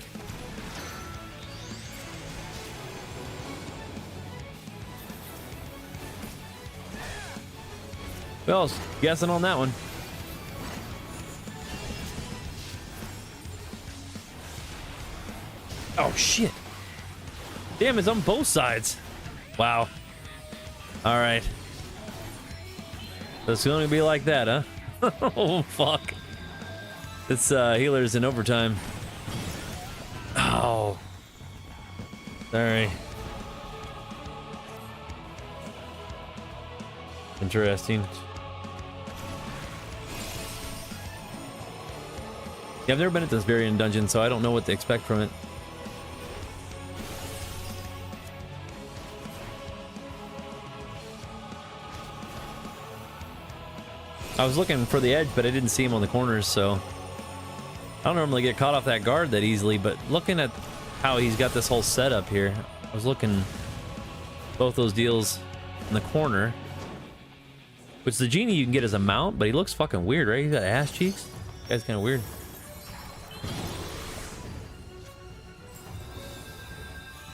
Speaker 1: Well, I was guessing on that one. Oh shit. Damn, it's on both sides. Wow. All right. So it's going to be like that, huh? Oh fuck. This healer's in overtime. Oh. Sorry. Interesting. Yeah, I've never been at this variant dungeon, so I don't know what to expect from it. I was looking for the edge, but I didn't see him on the corners, so I don't normally get caught off that guard that easily, but looking at how he's got this whole setup here, I was looking both those deals in the corner, which the genie you can get as a mount, but he looks fucking weird, right? He's got ass cheeks. Guy's kind of weird.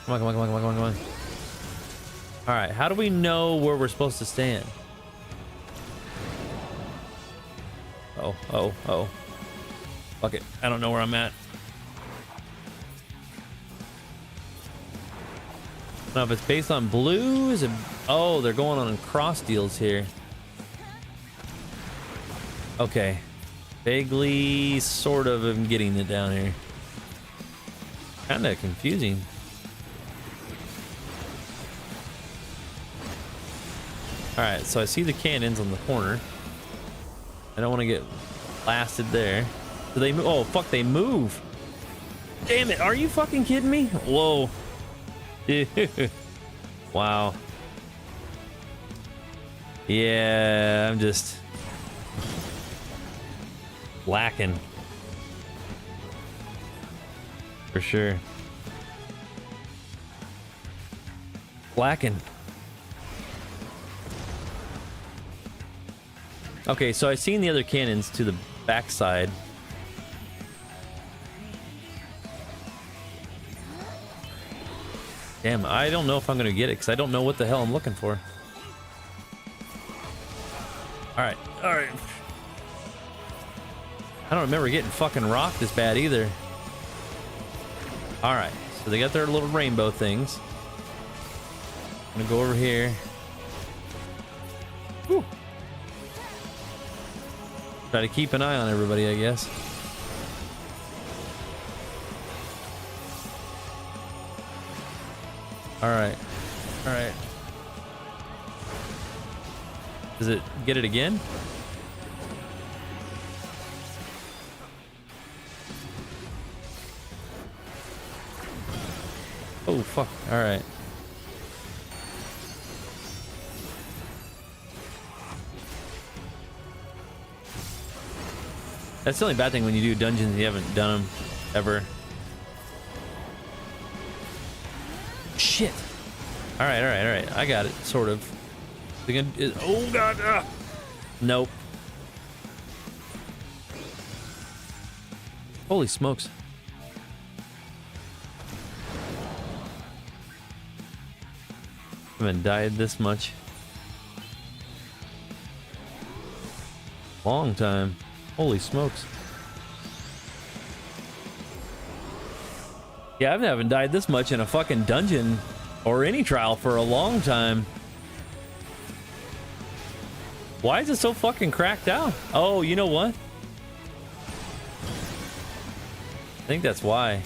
Speaker 1: Come on, come on, come on, come on, come on, come on. All right, how do we know where we're supposed to stand? Oh, oh, oh. Fuck it. I don't know where I'm at. Now, if it's based on blue, is it? Oh, they're going on cross deals here. Okay. Vaguely, sort of, am getting it down here. Kind of confusing. Alright, so I see the cannons on the corner. I don't want to get blasted there. Do they move? Oh, fuck, they move. Damn it, are you fucking kidding me? Whoa. Dude. Wow. Yeah, I'm just lacking. For sure. Lacking. Okay, so I've seen the other cannons to the backside. Damn, I don't know if I'm gonna get it because I don't know what the hell I'm looking for. Alright, alright. I don't remember getting fucking rocked this bad either. Alright, so they got their little rainbow things. I'm gonna go over here. Whew. Try to keep an eye on everybody, I guess. Alright. Alright. Does it get it again? Oh, fuck. Alright. That's the only bad thing when you do dungeons and you haven't done them ever. Shit. Alright, alright, alright. I got it, sort of. Oh, God. Nope. Holy smokes. I haven't died this much. Long time. Holy smokes. Yeah, I haven't died this much in a fucking dungeon or any trial for a long time. Why is it so fucking cracked out? Oh, you know what? I think that's why.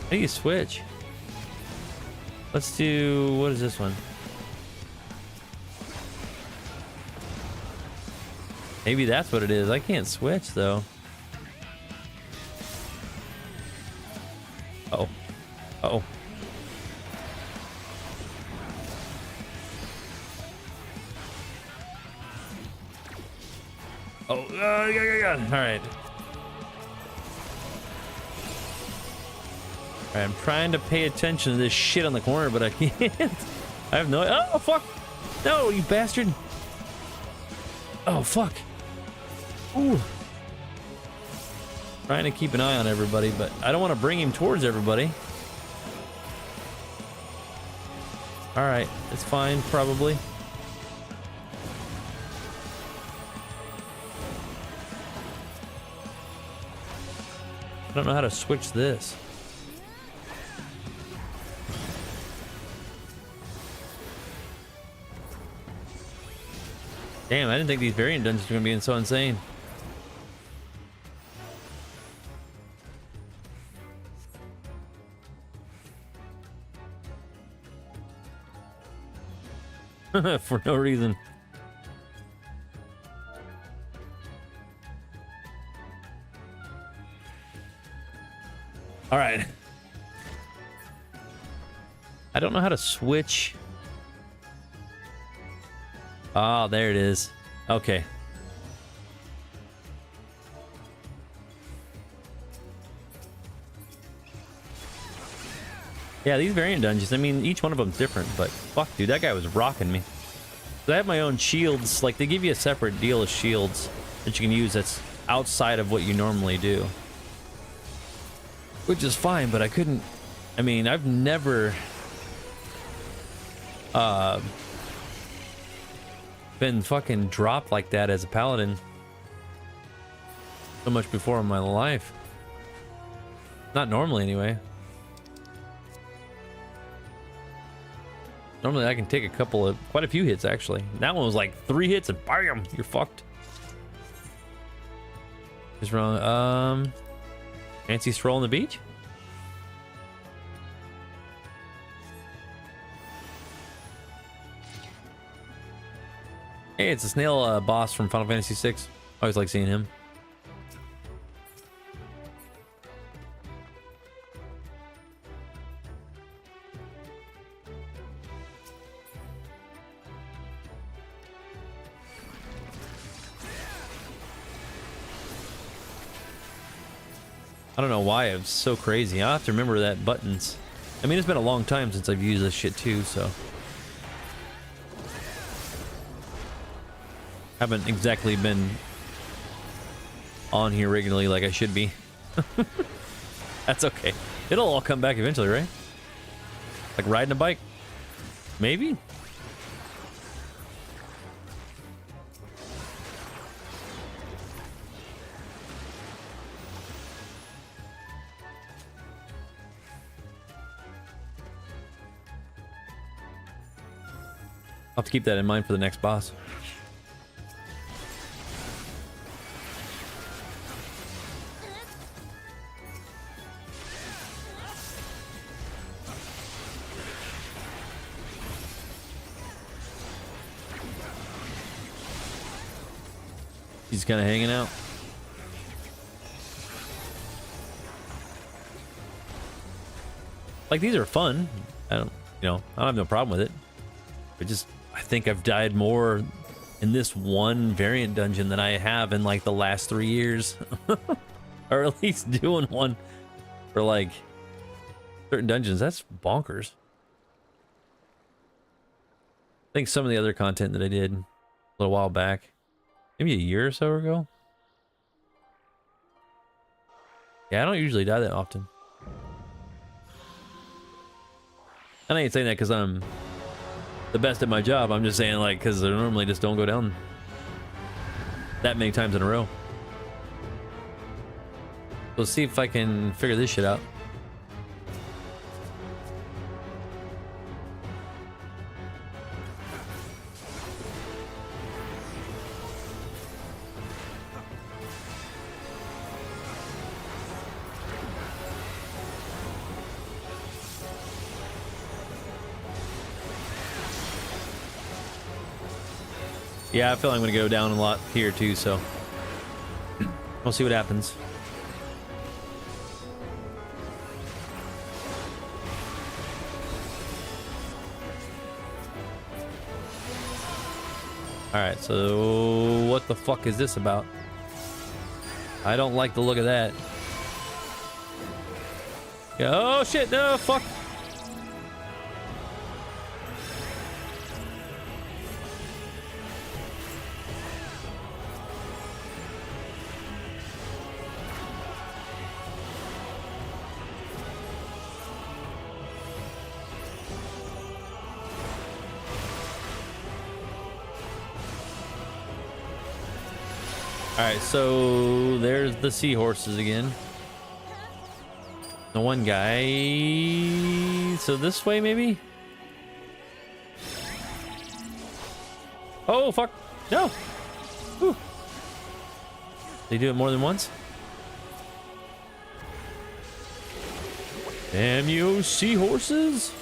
Speaker 1: How do you switch? Let's do, what is this one? Maybe that's what it is. I can't switch though. Uh-oh. Uh-oh. Oh, yeah. All right. All right, I'm trying to pay attention to this shit on the corner, but I can't. I have no. Oh, fuck. No, you bastard. Oh, fuck. Ooh. Trying to keep an eye on everybody, but I don't want to bring him towards everybody. All right, it's fine, probably. I don't know how to switch this. Damn, I didn't think these variant dungeons were gonna be so insane. For no reason. All right. I don't know how to switch. Oh, there it is. Okay. Yeah, these variant dungeons, I mean, each one of them's different, but fuck, dude, that guy was rocking me. So I have my own shields. Like, they give you a separate deal of shields that you can use that's outside of what you normally do. Which is fine, but I couldn't... I mean, I've never... been fucking dropped like that as a paladin so much before in my life. Not normally, anyway. Normally I can take quite a few hits, actually. That one was like 3 hits and bam, you're fucked. What's wrong? Fancy stroll on the beach? Hey, it's a snail boss from Final Fantasy VI. I always like seeing him. I don't know why it's so crazy. I'll have to remember that buttons. I mean, it's been a long time since I've used this shit too, so. Haven't exactly been on here regularly like I should be. That's okay. It'll all come back eventually, right? Like riding a bike. Maybe? have to keep that in mind for the next boss. He's kind of hanging out. Like, these are fun. I don't have no problem with it. But just, I think I've died more in this one variant dungeon than I have in like the last 3 years. Or at least doing one for like certain dungeons. That's bonkers. I think some of the other content that I did a little while back, maybe a year or so ago. Yeah, I don't usually die that often. And I ain't saying that because I'm the best at my job. I'm just saying, like, because I normally just don't go down that many times in a row. Let's see if I can figure this shit out. Yeah, I feel like I'm gonna go down a lot here too, so we'll see what happens. Alright, so what the fuck is this about? I don't like the look of that. Yeah, oh shit, no, fuck. Alright, so there's the seahorses again. The one guy... So this way, maybe? Oh, fuck. No! Whew. They do it more than once? Damn you, seahorses!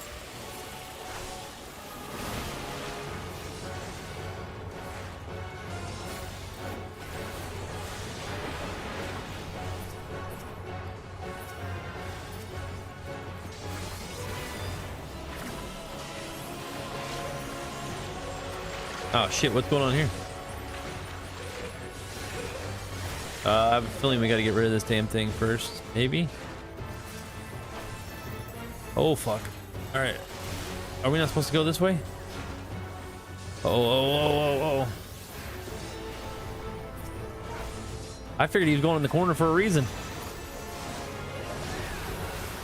Speaker 1: Oh shit, what's going on here? I have a feeling we gotta get rid of this damn thing first, maybe? Oh fuck. Alright. Are we not supposed to go this way? Oh. I figured he was going in the corner for a reason.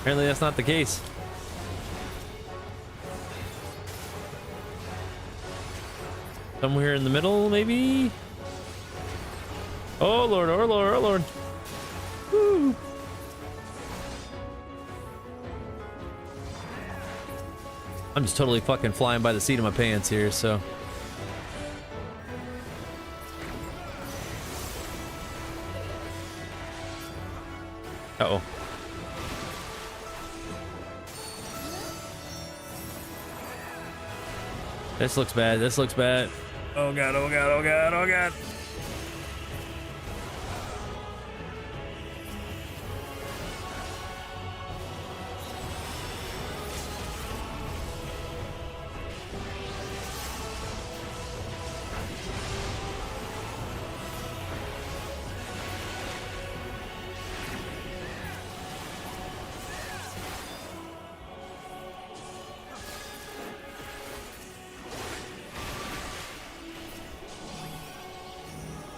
Speaker 1: Apparently that's not the case. Somewhere in the middle, maybe? Oh lord, oh lord, oh lord. Woo. I'm just totally fucking flying by the seat of my pants here, so. Uh-oh. This looks bad, this looks bad. Oh god, oh god, oh god, oh god.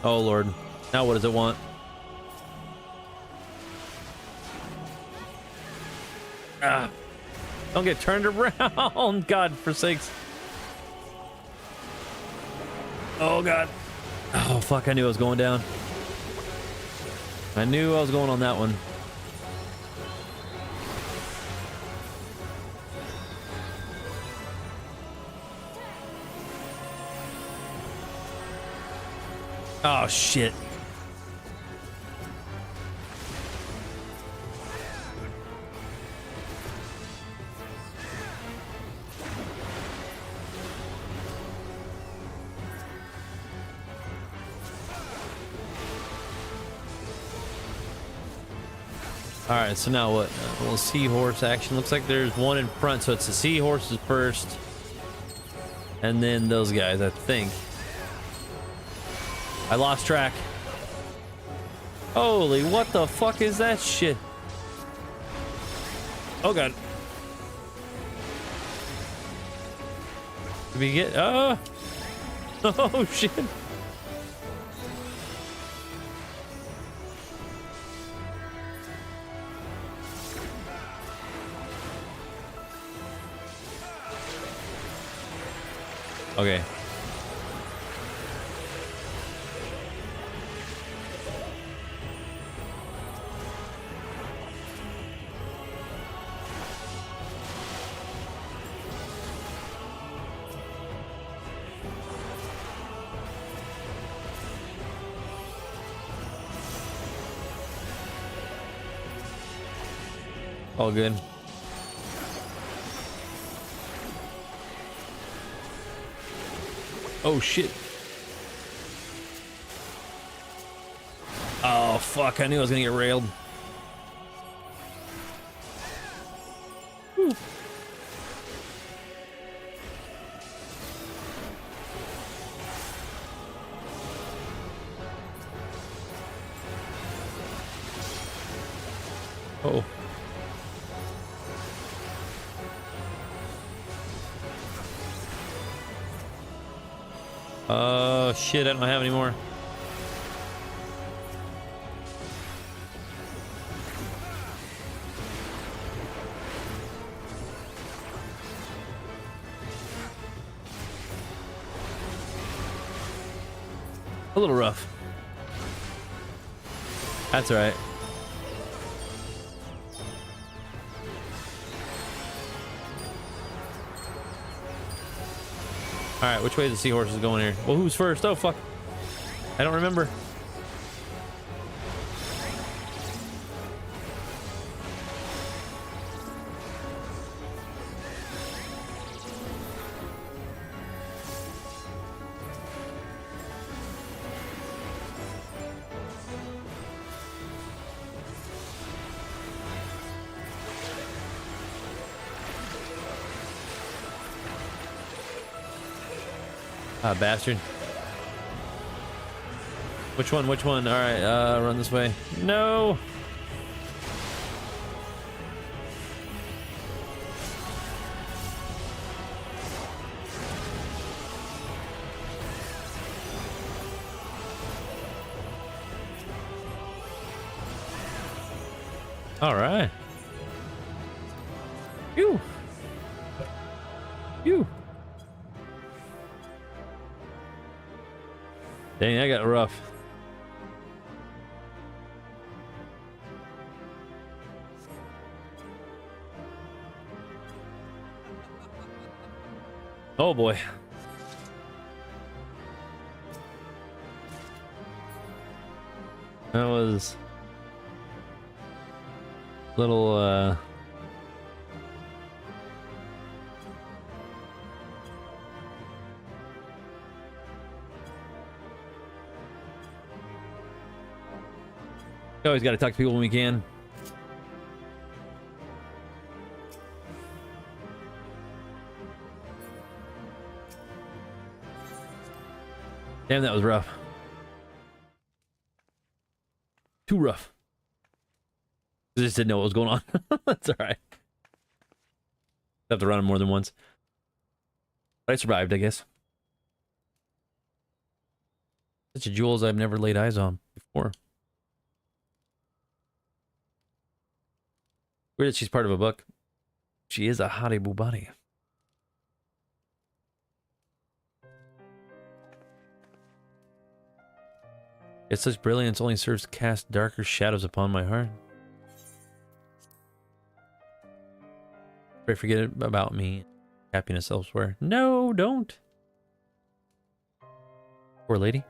Speaker 1: Oh lord, now what does it want? Ah, don't get turned around, God forsakes. Oh god. Oh fuck, I knew I was going down. I knew I was going on that one. Oh shit. All right, so now what? A little seahorse action. Looks like there's one in front, so it's the seahorses first, and then those guys, I think. I lost track. Holy, what the fuck is that shit? Oh god. Did we get? Oh shit. Okay. All good. Oh shit. Oh fuck, I knew I was gonna get railed. Whew. Oh. Oh shit, I don't have any more. A little rough. That's all right. All right, which way is the seahorse is going here? Well, who's first? Oh, fuck. I don't remember. Ah, bastard. Which one? Which one? All right, run this way. No. All right. Phew. Phew. Dang, I got rough. Oh boy. That was a little always got to talk to people when we can. Damn, that was rough. Too rough. I just didn't know what was going on. That's all right. Have to run him more than once. But I survived, I guess. Such a jewels I've never laid eyes on before. Weird that she's part of a book. She is a hottie boobody. Yet such brilliance only serves to cast darker shadows upon my heart. Pray forget about me. Happiness elsewhere. No, don't. Poor lady.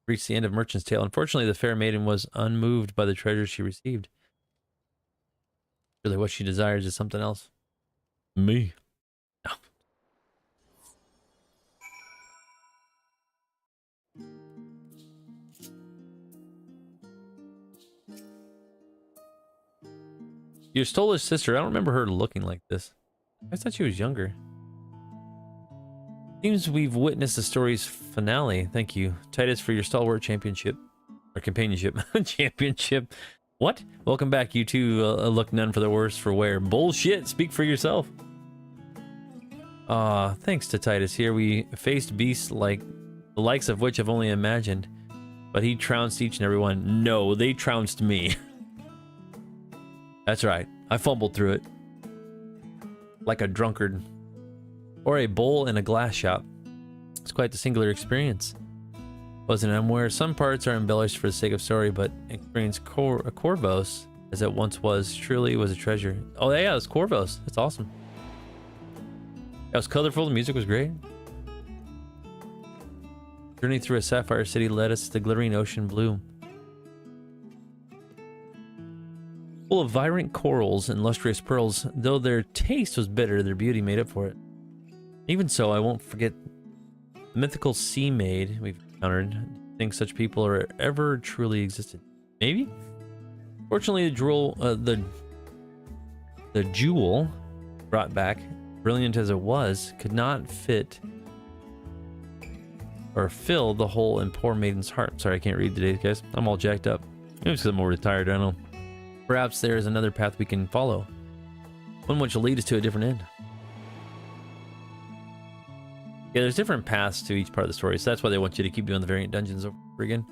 Speaker 1: reached the end of Merchant's Tale. Unfortunately, the fair maiden was unmoved by the treasure she received. Really, what she desires is something else. Me. No. You stole his sister. I don't remember her looking like this. I thought she was younger. Seems we've witnessed the story's finale. Thank you, Titus, for your stalwart championship. Or companionship. Championship. What? Welcome back, you two. Look none for the worse for wear. Bullshit. Speak for yourself. Thanks to Titus here, we faced beasts like the likes of which I've only imagined. But he trounced each and every one. No, they trounced me. That's right. I fumbled through it. Like a drunkard. Or a bowl in a glass shop. It's quite the singular experience. Wasn't it? Where some parts are embellished for the sake of story, but experience Corvos, as it once was, truly was a treasure. Oh yeah, it was Corvos. That's awesome. It was colorful, the music was great. Journey through a sapphire city led us to the glittering ocean blue. Full of vibrant corals and lustrous pearls, though their taste was bitter, their beauty made up for it. Even so, I won't forget the mythical sea maid we've encountered. I think such people are ever truly existed. Maybe? Fortunately, the jewel brought back, brilliant as it was, could not fit or fill the hole in poor maiden's heart. Sorry, I can't read today, guys. I'm all jacked up. Maybe it's because I'm more retired, I don't know. Perhaps there is another path we can follow. One which will lead us to a different end. Yeah, there's different paths to each part of the story, so that's why they want you to keep doing the variant dungeons over again.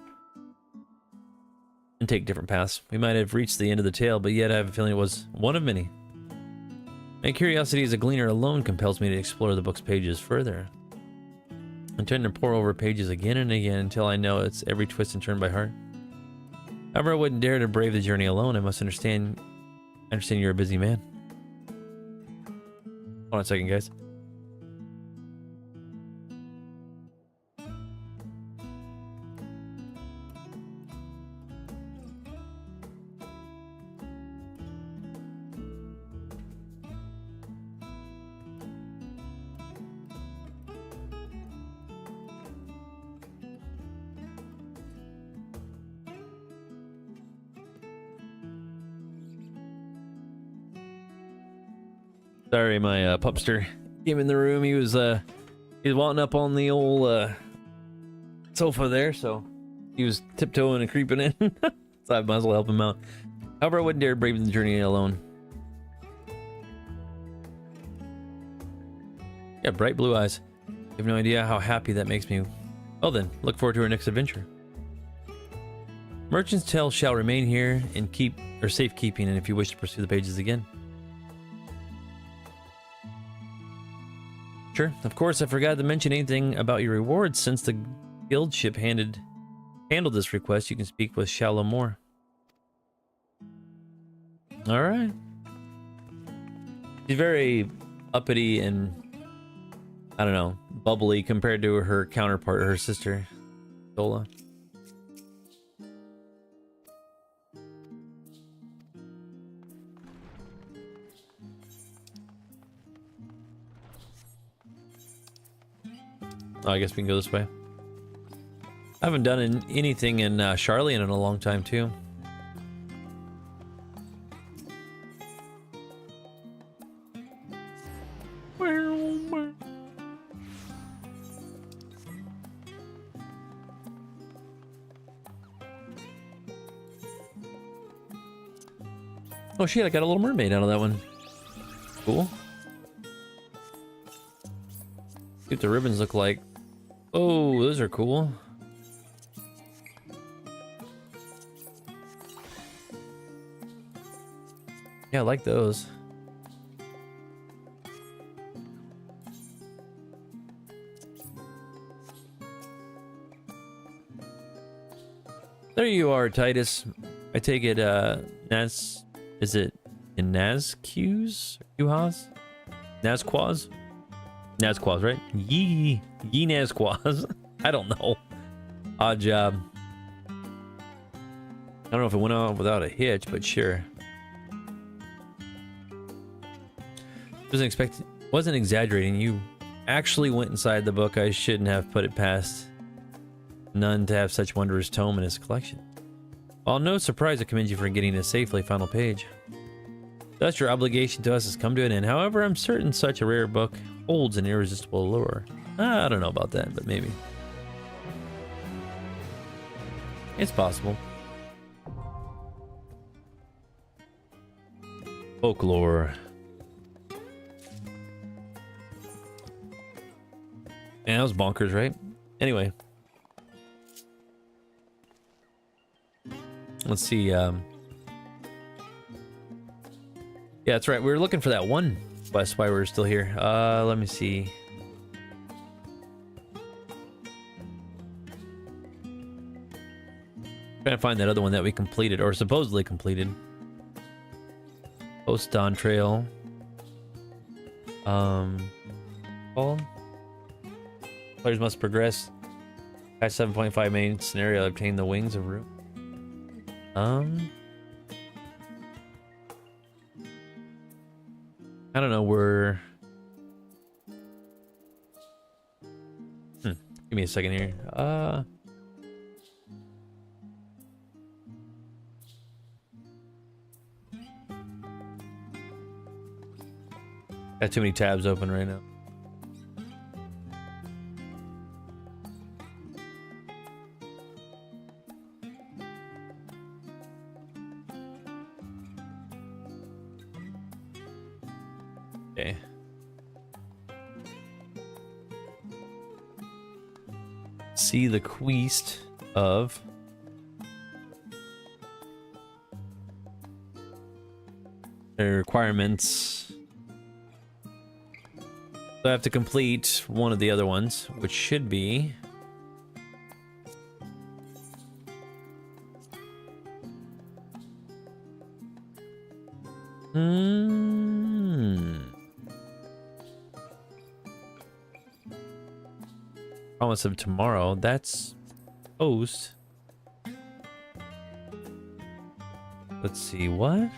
Speaker 1: And take different paths. We might have reached the end of the tale, but yet I have a feeling it was one of many. My curiosity as a gleaner alone compels me to explore the book's pages further. I tend to pore over pages again and again until I know its every twist and turn by heart. However, I wouldn't dare to brave the journey alone. I must understand you're a busy man. Hold on a second, guys. Sorry, my pupster came in the room. He was wanting up on the old sofa there, so he was tiptoeing and creeping in. So I might as well help him out. However, I wouldn't dare brave the journey alone. Yeah, bright blue eyes. You have no idea how happy that makes me. Well then, look forward to our next adventure. Merchant's Tale shall remain here in safekeeping, and if you wish to pursue the pages again. Sure. Of course, I forgot to mention anything about your rewards. Since the guild ship handled this request, you can speak with Shallow Moore. All right. She's very uppity and, I don't know, bubbly compared to her counterpart, her sister, Zola. Oh, I guess we can go this way. I haven't done anything in Charlian in a long time, too. Oh shit, I got a little mermaid out of that one. Cool. See what the ribbons look like. Oh, those are cool. Yeah, I like those. There you are, Titus. I take it, is it in Nazquaz? Nazquaz? Nazquaz, right? Yee Nazquaz. I don't know. Odd job. I don't know if it went on without a hitch, but sure. Wasn't exaggerating. You actually went inside the book. I shouldn't have put it past none to have such wondrous tome in his collection. While no surprise, I commend you for getting a safely final page. Thus, your obligation to us has come to an end. However, I'm certain such a rare book holds an irresistible allure. I don't know about that, but maybe. It's possible. Folklore. Man, that was bonkers, right? Anyway. Let's see. Yeah, that's right. We were looking for that one. That's why we're still here. Let me see. Trying to find that other one that we completed, or supposedly completed. Post Dawntrail. Called? Players must progress. Patch 7.5 main scenario to obtain the wings of Ruin. I don't know where. Give me a second here. Got too many tabs open right now. Okay. See the quest of the requirements. So I have to complete one of the other ones, which should be Promise of Tomorrow. That's post. Let's see, what?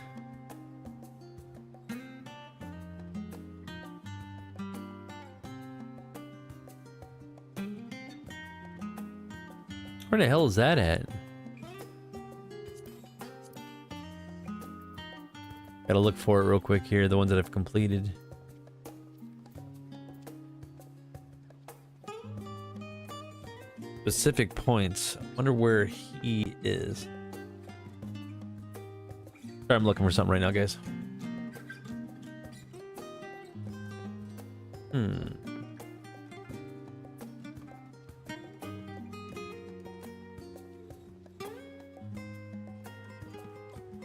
Speaker 1: Where the hell is that at? Gotta look for it real quick here, the ones that I've completed. Specific points. I wonder where he is. Sorry, I'm looking for something right now, guys.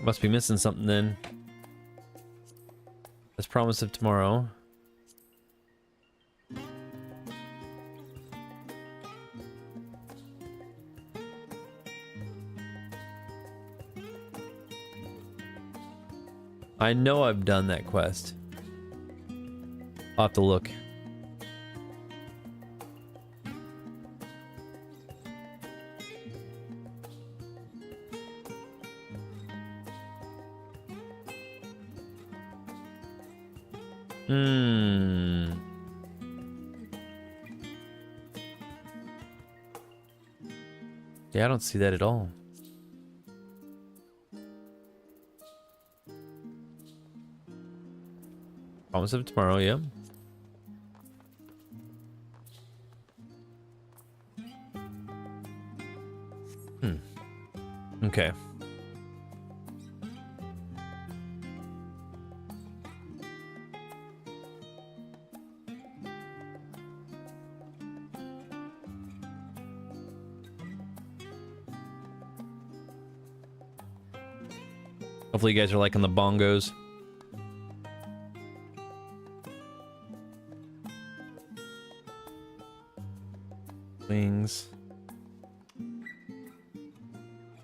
Speaker 1: Must be missing something then. That's Promise of Tomorrow. I know I've done that quest. I'll have to look. Yeah, I don't see that at all. Promise of Tomorrow, yeah. Okay. Hopefully you guys are liking the bongos. Wings.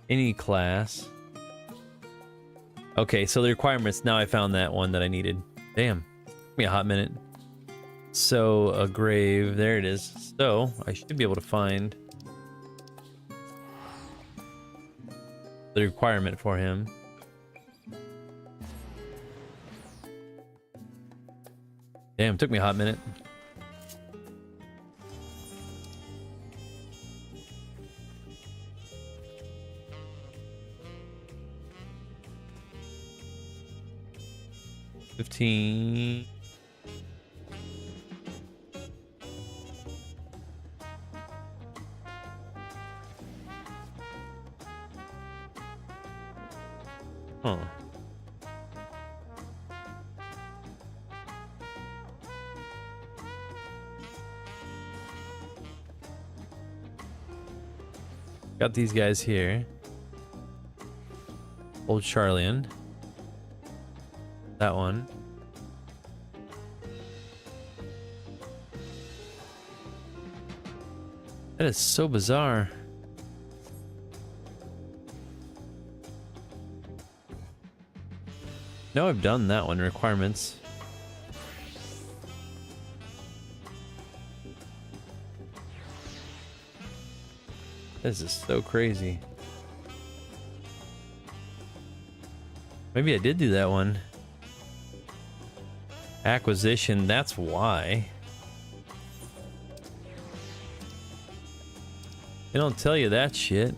Speaker 1: Any class. Okay, so the requirements, now I found that one that I needed. Damn. Give me a hot minute. So, a grave, there it is. So, I should be able to find the requirement for him. Damn, took me a hot minute. $15. Huh. Got these guys here. Old Charlian. That one. That is so bizarre. No, I've done that one. Requirements. This is so crazy. Maybe I did do that one. Acquisition, that's why. They don't tell you that shit.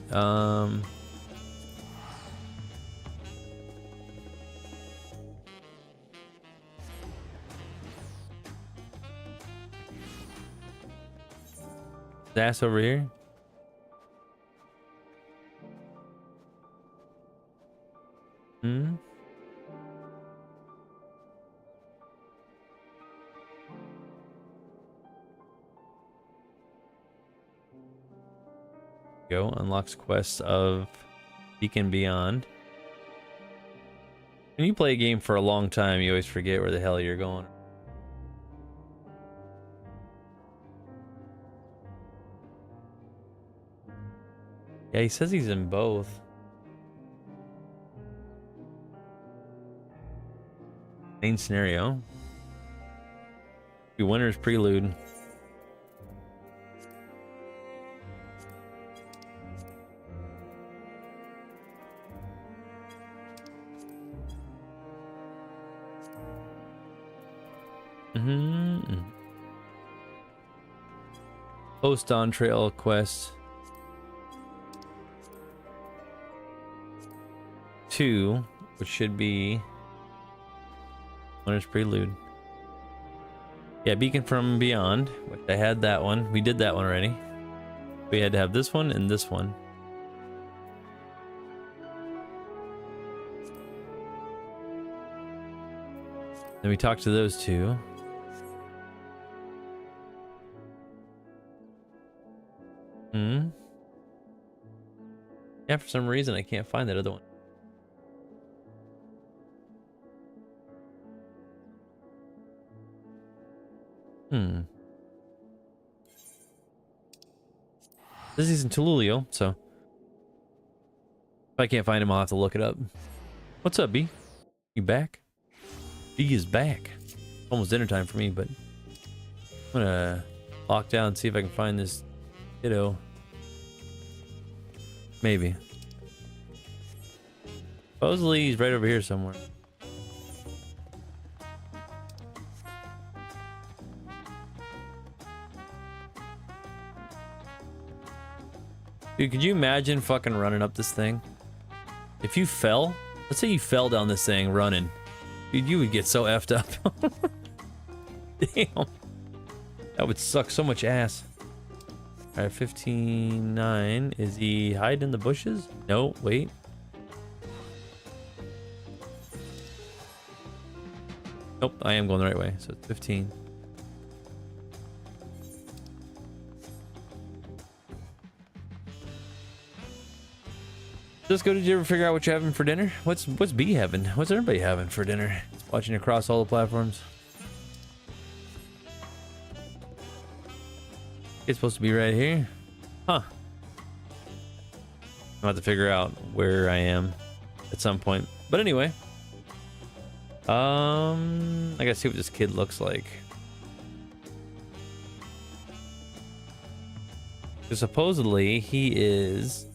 Speaker 1: Ass over here. Hmm. Go unlocks quests of Beacon Beyond. When you play a game for a long time, you always forget where the hell you're going. Yeah, he says he's in both. Main scenario. The Winter's Prelude. Post Dawntrail quest 2, which should be Winter's Prelude. Yeah, Beacon from Beyond, which I had that one. We did that one already. We had to have this one and this one. Then we talked to those two. Yeah, for some reason I can't find that other one. This is in Tululio, so if I can't find him, I'll have to look it up. What's up, B? You back? B is back. Almost dinner time for me, but I'm gonna lock down and see if I can find this kiddo. Maybe. Supposedly he's right over here somewhere. Dude, could you imagine fucking running up this thing? If you fell, let's say you fell down this thing running. Dude, you would get so effed up. Damn. That would suck so much ass. Alright, 15.9. Is he hiding in the bushes? No, wait. Nope, I am going the right way. So it's 15. Cisco, did you ever figure out what you're having for dinner? What's B having? What's everybody having for dinner? Watching across all the platforms. It's supposed to be right here. Huh. I'll have to figure out where I am at some point. But anyway. I gotta see what this kid looks like. Because supposedly he is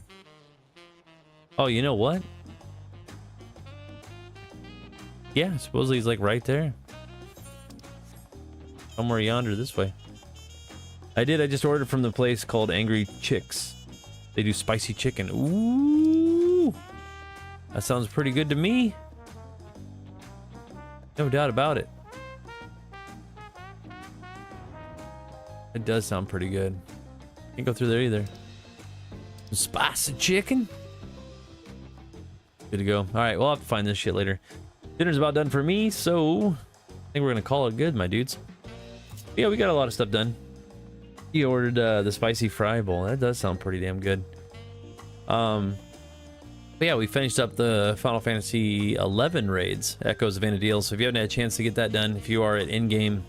Speaker 1: Oh, you know what? Yeah, supposedly he's like right there. Somewhere yonder this way. I just ordered from the place called Angry Chicks. They do spicy chicken. Ooh. That sounds pretty good to me. No doubt about it. It does sound pretty good. Can't go through there either. Some spicy chicken. Good to go. All right, we'll have to find this shit later. Dinner's about done for me, so I think we're gonna call it good, my dudes. Yeah, we got a lot of stuff done. He ordered the spicy fry bowl. That does sound pretty damn good. But yeah, we finished up the Final Fantasy XI raids, Echoes of Vana'diel. So if you haven't had a chance to get that done, if you are at in-game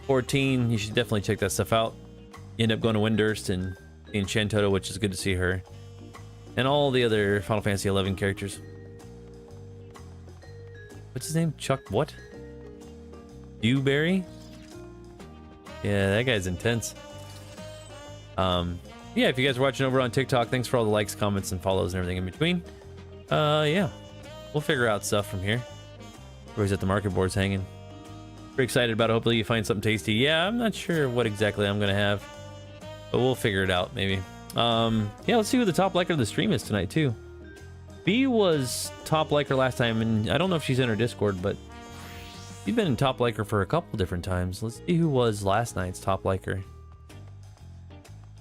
Speaker 1: 14, you should definitely check that stuff out. You end up going to Windurst and seeing Shantoto, which is good to see her. And all the other Final Fantasy XI characters. What's his name? Chuck what? Dewberry? Yeah, that guy's intense. Yeah, if you guys are watching over on TikTok, thanks for all the likes, comments, and follows and everything in between. Yeah, we'll figure out stuff from here. Everybody's at the market boards hanging. Pretty excited about it. Hopefully you find something tasty. Yeah, I'm not sure what exactly I'm gonna have, but we'll figure it out maybe. Yeah, let's see who the top liker of the stream is tonight too. B was top liker last time, and I don't know if she's in her Discord, but she's been in top liker for a couple different times. Let's see who was last night's top liker.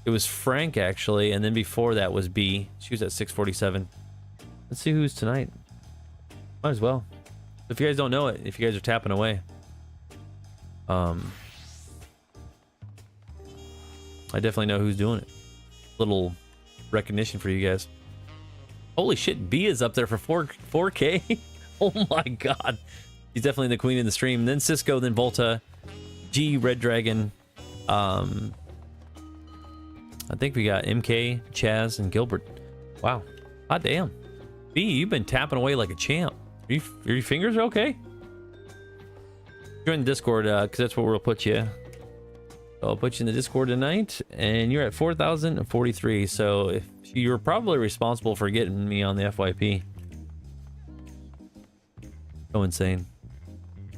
Speaker 1: It was Frank, actually, and then before that was B. She was at 647. Let's see who's tonight. Might as well. If you guys don't know it, if you guys are tapping away. I definitely know who's doing it. Little recognition for you guys. Holy shit, B is up there for 4K. Oh my god. He's definitely the queen in the stream. Then Cisco, then Volta, G, Red Dragon, I think we got MK, Chaz, and Gilbert. Wow. Hot damn. B, you've been tapping away like a champ. Your fingers are okay? Join the Discord, because that's where we'll put you. So I'll put you in the Discord tonight, and you're at 4,043. So if you're probably responsible for getting me on the FYP. So insane.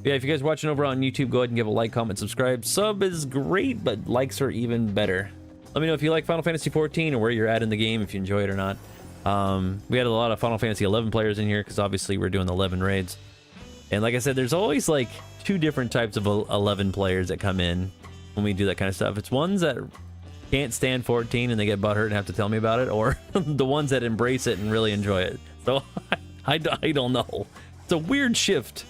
Speaker 1: Yeah, if you guys are watching over on YouTube, go ahead and give a like, comment, subscribe. Sub is great, but likes are even better. Let me know if you like Final Fantasy XIV or where you're at in the game, if you enjoy it or not. We had a lot of Final Fantasy XI players in here because obviously we're doing the 11 raids. And like I said, there's always like two different types of 11 players that come in when we do that kind of stuff. It's ones that can't stand 14 and they get butthurt and have to tell me about it, or the ones that embrace it and really enjoy it. So I don't know. It's a weird shift.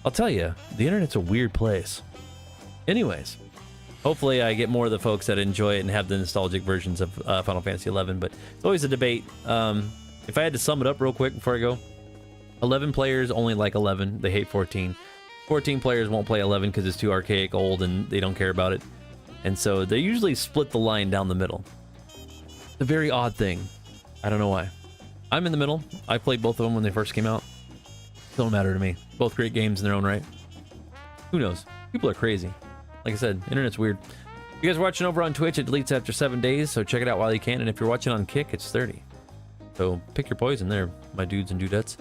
Speaker 1: I'll tell you, the internet's a weird place. Anyways. Hopefully I get more of the folks that enjoy it and have the nostalgic versions of Final Fantasy XI, but it's always a debate. If I had to sum it up real quick before I go, 11 players only like 11. They hate 14. 14 players won't play 11 because it's too archaic, old, and they don't care about it. And so they usually split the line down the middle. It's a very odd thing. I don't know why. I'm in the middle. I played both of them when they first came out. Don't matter to me. Both great games in their own right. Who knows? People are crazy. Like I said, internet's weird. If you guys are watching over on Twitch, it deletes after 7 days, so check it out while you can. And if you're watching on Kick, it's 30. So pick your poison there, my dudes and dudettes.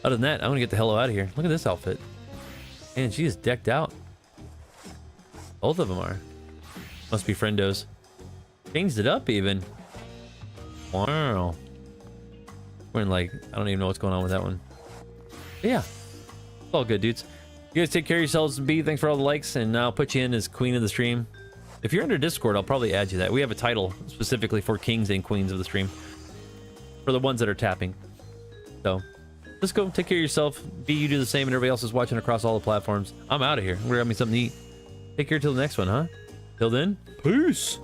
Speaker 1: Other than that, I'm gonna get the hell out of here. Look at this outfit. Man, she is decked out. Both of them are. Must be friendos. Changed it up even. Wow. We're in like, I don't even know what's going on with that one. But yeah, it's all good, dudes. You guys take care of yourselves. B, thanks for all the likes, and I'll put you in as queen of the stream. If you're under Discord, I'll probably add you that. We have a title specifically for kings and queens of the stream. For the ones that are tapping. So, just go take care of yourself. B, you do the same, and everybody else is watching across all the platforms. I'm out of here. I'm gonna grab me something to eat. Take care till the next one, huh? Till then, peace!